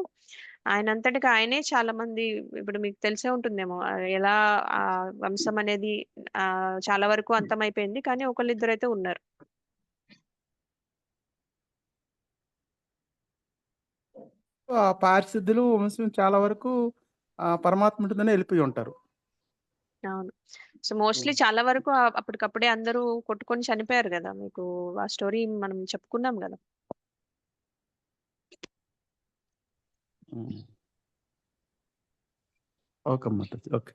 ఆయనంతటికి ఆయనే చాలా మంది, ఇప్పుడు మీకు తెలిసే ఉంటుందేమో ఎలా ఆ వంశం అనేది చాలా వరకు అంతమైపోయింది, కానీ ఒకళ్ళిద్దరైతే ఉన్నారు. ఆ పారిశుద్ధులు వంశం చాలా వరకు పరమాత్మ ఉంటుందని వెళ్ళిపోయి ఉంటారు. అవును. సో, మోస్ట్‌లీ చాలా వరకు అప్పటికప్పుడే అందరూ కొట్టుకొని చనిపోయారు గదా! మీకు ఆ స్టోరీ మనం చెప్పుకున్నాం గదా! ఓకే మాతాజీ. ఓకే.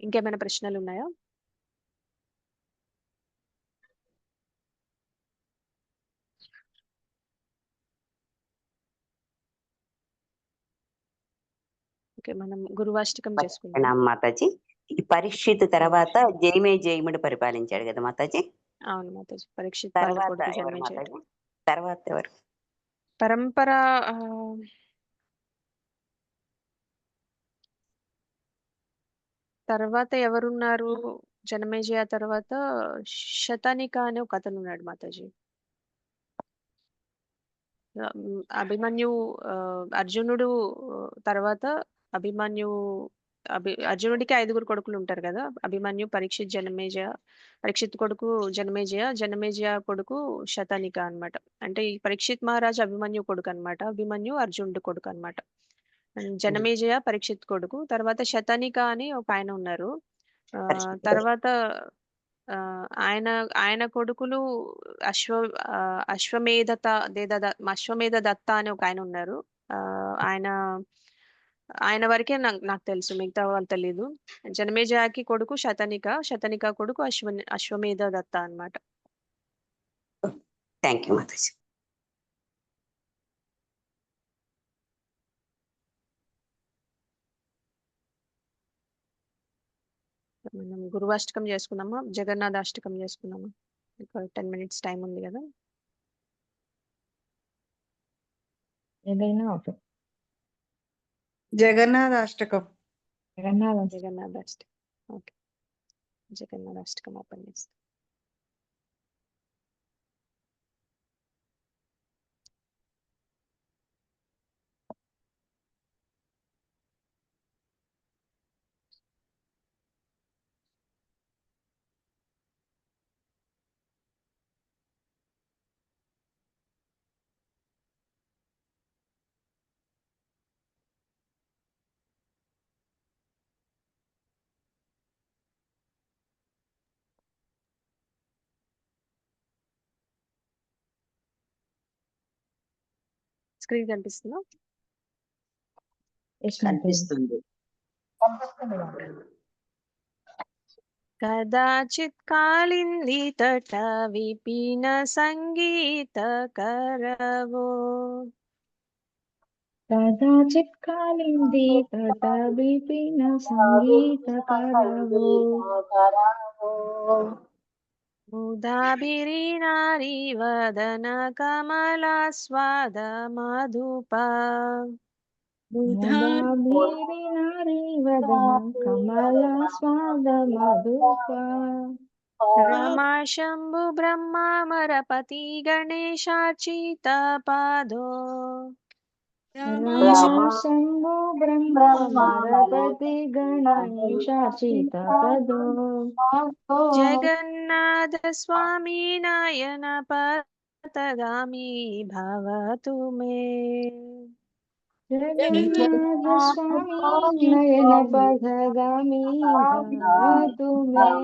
ఇంకేమైనా ప్రశ్నలున్నాయా? ఓకే. మనం గురువాష్టకం చేసుకుందాం. ప్రణామం మాతాజీ. ఈ పరీక్షిత్ తర్వాత జైమే జైముడు పరిపాలించాడు కదా మాతాజీ. అవును మాతాజీ. పరీక్షిత్ వాళ్ళ తర్వాత కొడుకు ఎవరు జన్మేజయుడు. మాతాజీ? తర్వాత ఎవరు? పరంపర ఆహ్, తర్వాత ఎవరున్నారు? జనమేజయ తర్వాత శతనిక అనే ఒకతనున్నాడు మాతాజీ. అభిమన్యు అర్జునుడు తర్వాత అభిమన్యు అర్జునుడికి 5 కొడుకులుంటారు గదా! అభిమన్యు, పరీక్షిత్, జనమేజయ, పరీక్షిత్ కొడుకు జనమేజయ, జనమేజయ కొడుకు శతనిక అన్నమాట. అంటే ఈ పరీక్షిత్ మహారాజు అభిమన్యు కొడుకన్నమాట. అభిమన్యు అర్జునుడి కొడుకన్నమాట. జనమేజయ పరీక్షిత్ కొడుకు. తర్వాత శతనిక అని ఒకాయన ఉన్నారు. తర్వాత ఆయన ఆయన కొడుకులు అశ్వ అశ్వమేధ దత్త అని ఒకాయన ఉన్నారు. ఆయన ఆయన వరకే నాకు తెలుసు. మిగతా వాళ్ళు తెలీదు. జనమేజయకి కొడుకు శతనిక, శతనిక కొడుకు అశ్వమేధ దత్త అన్నమాట. Thank you Mataji. మనం గురువాష్టకం చేసుకుందామా? జగన్నాథాష్టకం చేసుకుందామా? ఒక 10 మినిట్స్ టైం ఉంది గదా! ఏదైనా ఓకే. జగన్నాథాష్టకం. జగన్నాథాష్టకం. ఓకే. జగన్నాథాష్టకం ఓపెన్ చేస్తా. స్క్రీన్ కనిపిస్తుందా? కనిపిస్తుంది. కదాచిత్ కాళింది తట విపిన సంగీత కరవో కదాచిత్ కాళింది తట విపిన సంగీతకరవో ముదాభిరి నారీ వదన కమలాస్వాద మధుప ముదాభిరి నారీ వదన కమలాస్వాద మధుప రమా శంభు బ్రహ్మామరపతి గణేశార్చిత పాదో రమా శంభో బ్రహ్మామరపతి గణేశార్చిత పదో జగన్నాథ స్వామి నయన పతగామి భవతు మే జగన్నాథ స్వామి నయన పథగామి భవతు మే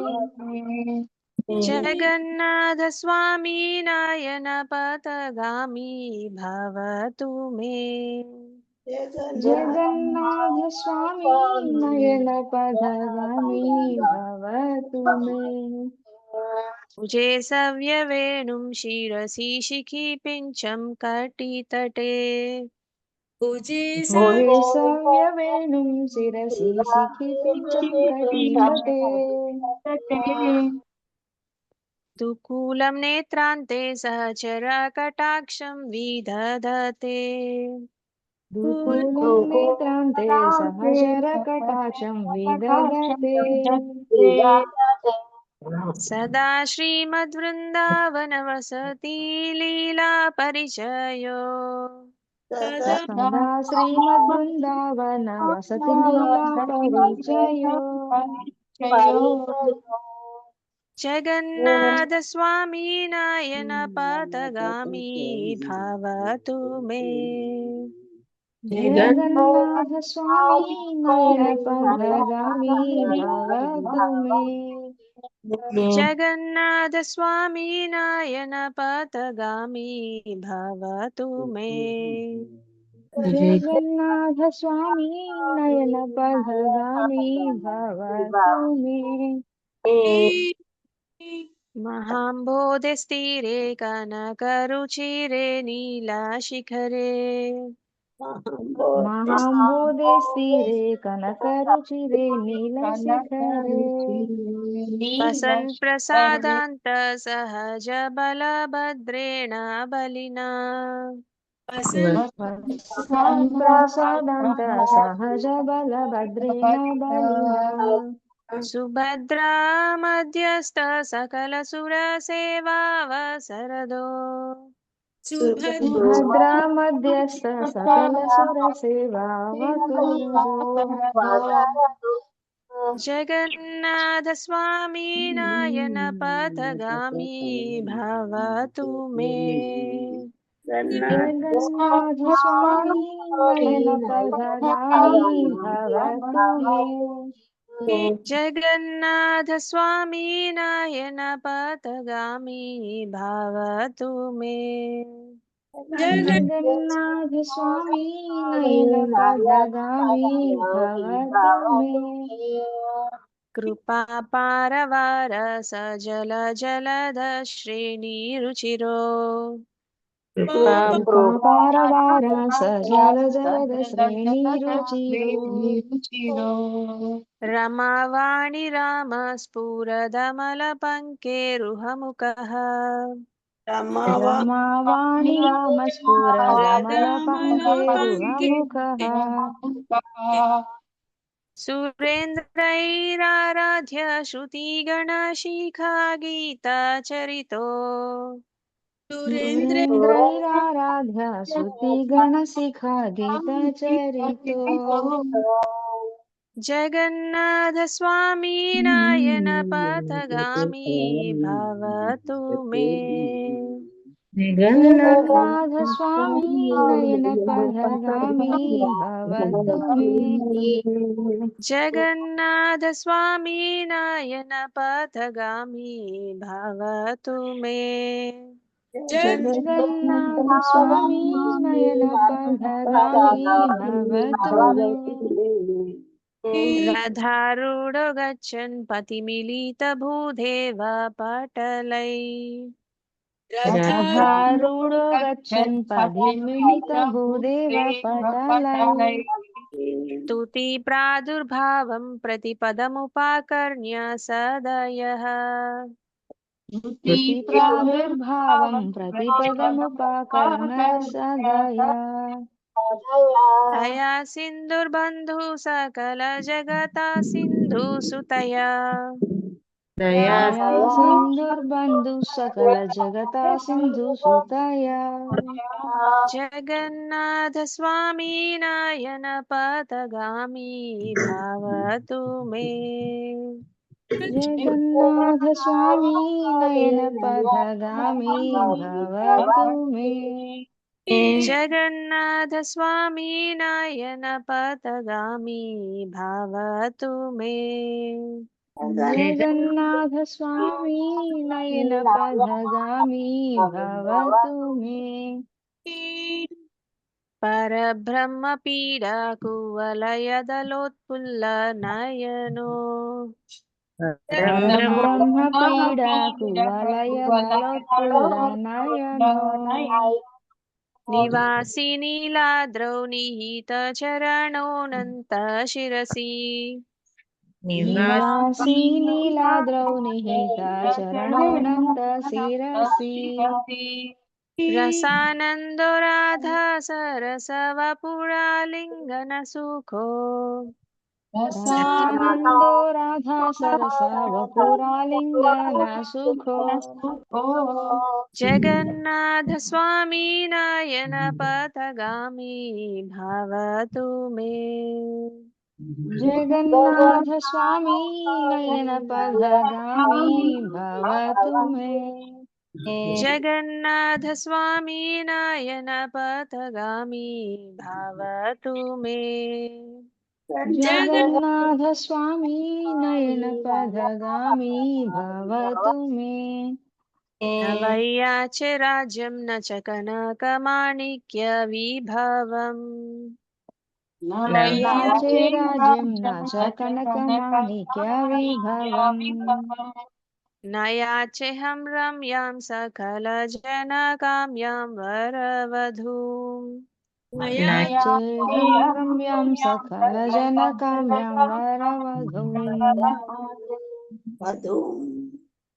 జగన్నాథ స్వామి నయన పతగామి భవతు మే జగన్నాథ స్వామి నయన పథగామి భవతు మే భుజే సవ్య వేణుం శిరసి శిఖి పించం కటితటే భుజే సవ్య వేణుం శిరసి శిఖి పించం కటితటే దుకూలం నేత్రాంతే సహచర కటాక్షం విదధతే దుకూలం నేత్రాంతే సహచర కటాక్షం విదధతే సదా శ్రీమద్వృందావన వసతి లీలా పరిచయో సదా శ్రీమద్బృందావన వసతి లీలా పరిచయో जगन्नाथ स्वामी नयन पथगामी भवतु मे। जगन्नाथ स्वामी नयन पथगामी भवतु मे। जगन्नाथ स्वामी नयन पथगामी भवतु मे। जगन्नाथ स्वामी नयन पथगामी भवतु मे। महाम्बोधिस्थिरे कनकरुचिरे नीलाशिखरे महाम्बोधे स्थिरे कनकरुचिरे नीलशिखरे वसन् प्रसादान्त सहज बलभद्रेण बलिना प्रसादान्त सहज बलभद्रेण बलिना सुभद्रा मध्यस्थ सकल सुरसेवावसरदो सुभद्रा मध्यस्थ सकल सुरसेवावसरदो जगन्नाथ स्वामी नयन पथगामी भवतु मे। जगन्नाथ स्वामी नयन पथगामी भवतु मे। जगन्नाथ स्वामी नयन पथगामी भवतु मे। जगन्नाथ स्वामी नयन पथगामी भवतु मे। कृपा पारवार सजल जलध श्रेणी रुचिरो कृपा पारवार सजल जलद श्रेणी रुचिरो रमावाणि राम स्फुरदमल पंकेरुहमुखः रमावाणि राम स्फुरदमल पंकेरुहमुखः सुरेन्द्रैराराध्य श्रुतिगणशिखा गीतचरितो सुरेन्द्रैराराध्य श्रुतिगणशिखा गीतचरितो जगन्नाथ स्वामी नयन पथगामी भवतु मे। जगन्नाथ स्वामी नयन पथगामी भवतु मे। जगन्नाथ स्वामी नयन पथगामी भवतु मे। जगन्नाथ स्वामी नयन पथगामी भवतु मे। रथारूढो गच्छन् पतिमिलितभूदेव पटलै रथारूढो गच्छन् पथिमिलितभूदेव पटलै स्तुति प्रादुर्भावं प्रतिपदमुपाकर्ण्य सदयः स्तुति प्रादुर्भावं प्रतिपदमुपाकर्ण्य सदया तया सिन्धुर्बन्धु सकल जगता सिन्धुसुतया तया सिन्धुर्बन्धु सकल जगता सिन्धुसुतया जगन्नाथ स्वामी नयन पथगामी भवतु मे। जगन्नाथ स्वामी नयन पथगामी भवतु मे। जगन्नाथ स्वामी नयन पथगामी भवतु मे। जगन्नाथ स्वामी नयन पथगामी भवतु मे। परब्रह्म पीडा कुवलयदलोत्फुल्ल नयनो परब्रह्म पीडा कुवलयदलोत्फुल्ल नयनो निवासी नीलाद्रौ निहित चरणोऽनन्त शिरसि निवासी नीलाद्रौ निहिता चरणोऽनन्त शिरसि रसानन्दो राधा सरस वपुरालिङ्गन सुखो रसानन्दो राधा सरस वपुरालिङ्गन सुखो जगन्नाथ स्वामी नयन पथगामी भवतु मे। జగన్నాథ స్వామి నయన పదగామి భవతు మే. జగన్నాథ స్వామి నయన పథగామి భవతు మే. జగన్నాథ స్వామి నయన పదగామి భవతు మే. నవయ్యాచ రాజ్యం న చ కనకమాణిక్య విభవం. నయాచే రాజ్యం న చ కనకమాణిక్య విభవం. నయాచెహం రమ్యాం సకల జన కామ్యాం వరవధూం. నచేహం రమ్యాం సకల జన కామ్యాం వరవధూం.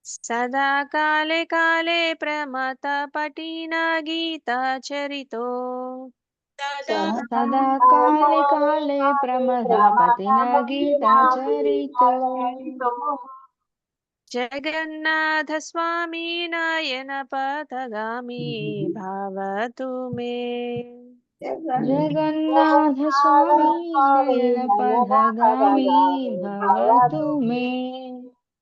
సదా కాలే కాలే ప్రమత పఠిన గీత చరితో. సదా కాలే కాలే ప్రమదాపతిన గీతా చరితో. జగన్నాథ స్వామి నయన పథగామి భవతు మే. జగన్నాథ స్వామి నయన పథగామి భవతు మే.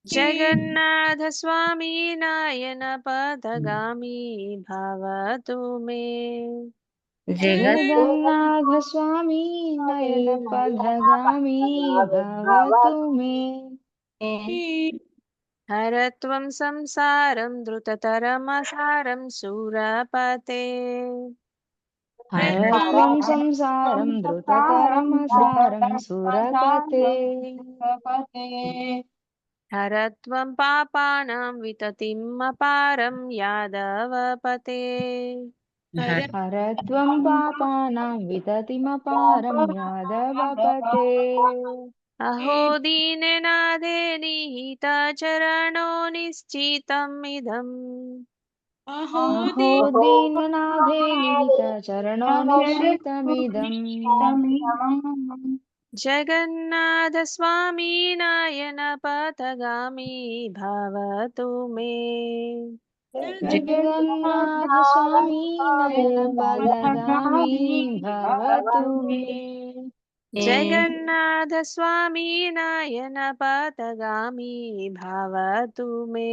జగన్నాథ స్వామి నయన పథగామి భవతు మే. జగన్నాథ స్వామి నయన పథగామి భవతు మే. హరత్వం సంసారం ధృతతరమసారం సూరపతే. హరత్వం సంసారం ధృతతరమసారం సురపతే. హరత్వం పాపానాం వితతిం అపారం యాదవపతే. హరత్వం పాపానాం వితతిమపారం యాదవపతే. అహో దీననాథే నిహిత చరణో నిశ్చితం ఇదం. అహో దీననాథే నిహిత చరణో నిశ్చితమిదం. జగన్నాథ స్వామి నయన పథగామి భవతు మే. జగన్నాథ స్వామి నయన పథగామి భవతు మే. జగన్నాథ స్వామి నయన పథగామి భవతు మే.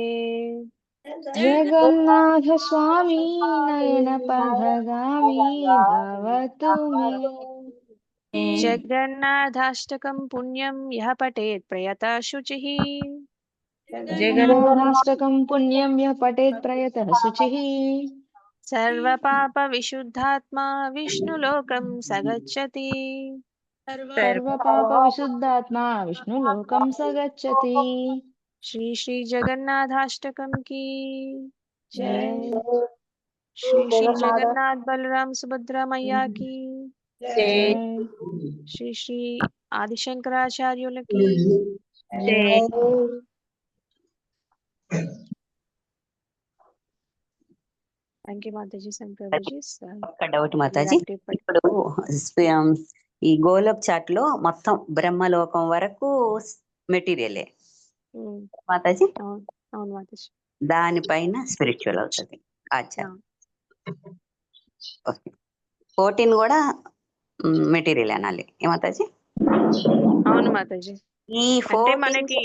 జగన్నాథ స్వామి నయన పథగామి భవతు మే. జగన్నాథాష్టకం పుణ్యం యః పఠేత్ ప్రయత శుచిః. జగన్నాథాష్టకం పుణ్యం యః పఠేత్ ప్రయతః శుచిః. సర్వపాప విశుద్ధాత్మా విష్ణులోకం సగచ్చతి. సర్వపాప విశుద్ధాత్మా విష్ణులోకం సగచ్చతి. శ్రీ శ్రీ జగన్నాథాష్టకం కీ జై. జై. శ్రీ శ్రీ జగన్నాథ బలరామ సుభద్రా మయ్యా కీ జై. శ్రీ శ్రీ ఆదిశంకరాచార్యులకి జై. Thank you Mataji శంకర్జీ. ఒక డౌట్ మాతాజీ, ఇప్పుడు ఈ గోలోక్ చాట్ లో మొత్తం బ్రహ్మలోకం వరకు మెటీరియలే మాతాజీ, అవును మాతాజీ. దానిపైన స్పిరిచువల్ అవుతుంది ఆచారం. 14 కూడా మెటీరియల్ అనాలి ఏమాతాజీ? అవును మాతాజీ. ఈ అంటే మనకి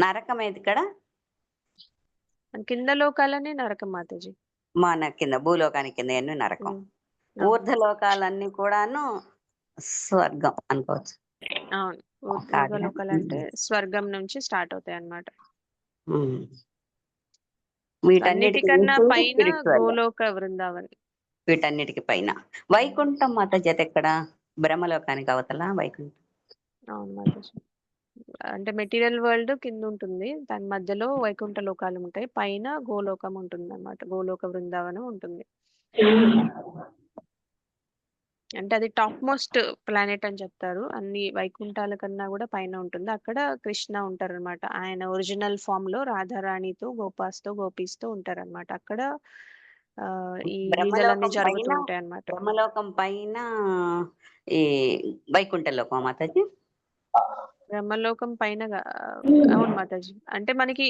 నరకం ఏది ఇక్కడ? కింద లోకాలనే నరకం మాతాజీ. మన కింద భూలోకానికి కింద ఎన్ని నరకం, ఊర్ధలోకాలన్నీ కూడాను స్వర్గం అనుకోవచ్చు. అవును, ఊర్ధలోకాలు అంటే స్వర్గం నుంచి స్టార్ట్ అవుతాయి అన్నమాట. వీటన్నిటికన్నా పైన గోలోక వృందావన్. వీటన్నిటికి పైన వైకుంఠం మాతాజీ ఎక్కడ? బ్రహ్మలోకానికి అవతల వైకుంఠం. అవును మాతాజీ. అంటే మెటీరియల్ వరల్డ్ కింద ఉంటుంది, దాని మధ్యలో వైకుంఠ లోకాలు ఉంటాయి, పైన గోలోకం ఉంటుంది అన్నమాట. గోలోక బృందావనం ఉంటుంది. అంటే అది టాప్ మోస్ట్ ప్లానెట్ అని చెప్తారు. అన్ని వైకుంఠాల కన్నా కూడా పైన ఉంటుంది. అక్కడ కృష్ణ ఉంటారు అనమాట. ఆయన ఒరిజినల్ ఫామ్ లో రాధారాణితో గోపాస్తో గోపీస్తో ఉంటారు అనమాట. అక్కడ ఈ లీలలన్నీ జరుగుతూ ఉంటాయి అన్నమాట. బ్రహ్మలోకం పైన ఈ వైకుంఠ లోకం మాతాజీ. బ్రహ్మలోకం పైన అవును మాతాజీ. అంటే మనకి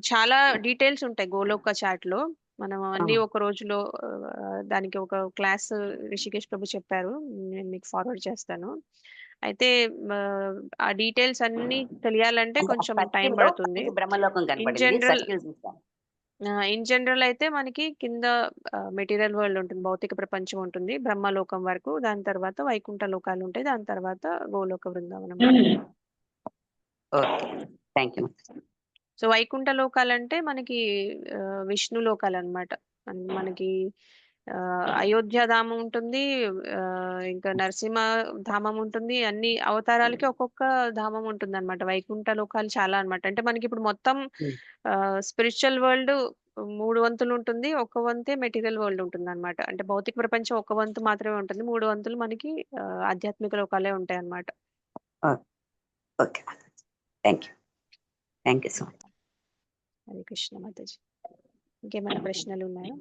చాలా డీటెయిల్స్ ఉంటాయి గోలోక చాట్ లో. మనం అన్ని ఒక రోజులో దానికి ఒక క్లాస్ రిషికేష్ ప్రభు చెప్పారు, నేను మీకు ఫార్వర్డ్ చేస్తాను. అయితే ఆ డీటెయిల్స్ అన్నీ తెలియాలంటే అంటే కొంచెం టైం సర్కిల్లో పడుతుంది. పైకి బ్రహ్మలోకం ఇన్ కనపడింది. జనరల్ సర్కిల్ చూసాను. ఇన్ జనరల్ అయితే మనకి కింద మెటీరియల్ వరల్డ్ ఉంటుంది. భౌతిక ప్రపంచం ఉంటుంది. బ్రహ్మలోకం వరకు. దాని తర్వాత వైకుంఠ లోకాలు ఉంటాయి. దాని తర్వాత గోలోక బృందావనం ఉంటుంది. Okay. Thank you. So Vaikuntha లోకాలంటే మనకి విష్ణు లోకాలన్నమాట. మనకి అయోధ్య ధామం ఉంటుంది. ఇంకా నరసింహ ధామం ఉంటుంది. అన్ని అవతారాలకి ఒక్కొక్క ధామం ఉంటుందన్నమాట. వైకుంఠ లోకాలు చాలా అన్నమాట. అంటే మనకి ఇప్పుడు మొత్తం స్పిరిచువల్ వరల్డ్ 3 వంతులు ఉంటుంది. ఒక వంతే మెటీరియల్ వరల్డ్ ఉంటుందన్నమాట. అంటే భౌతిక ప్రపంచం ఒక వంతు మాత్రమే ఉంటుంది. 3 వంతులు మనకి ఆధ్యాత్మిక లోకాలే ఉంటాయన్నమాట. Okay. Thank you. Thank you so much. Hare Krishna Mataji. ఇంకేమైనా ప్రశ్నలు ఉన్నాయా?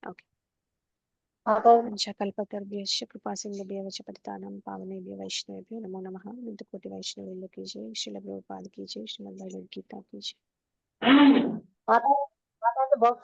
ఓకే. పంచకల్పతరుభ్యశ్చ కృపాసింధుభ్యః చ పతితానాం పావనేభ్యో వైష్ణవేభ్యో నమో నమః. అనంతకోటి వైష్ణవులకు కీ జై. శ్రీల ప్రభుపాద కీ జై. శ్రీమద్ భగవద్గీత కీ జై. మాతాజీ భక్త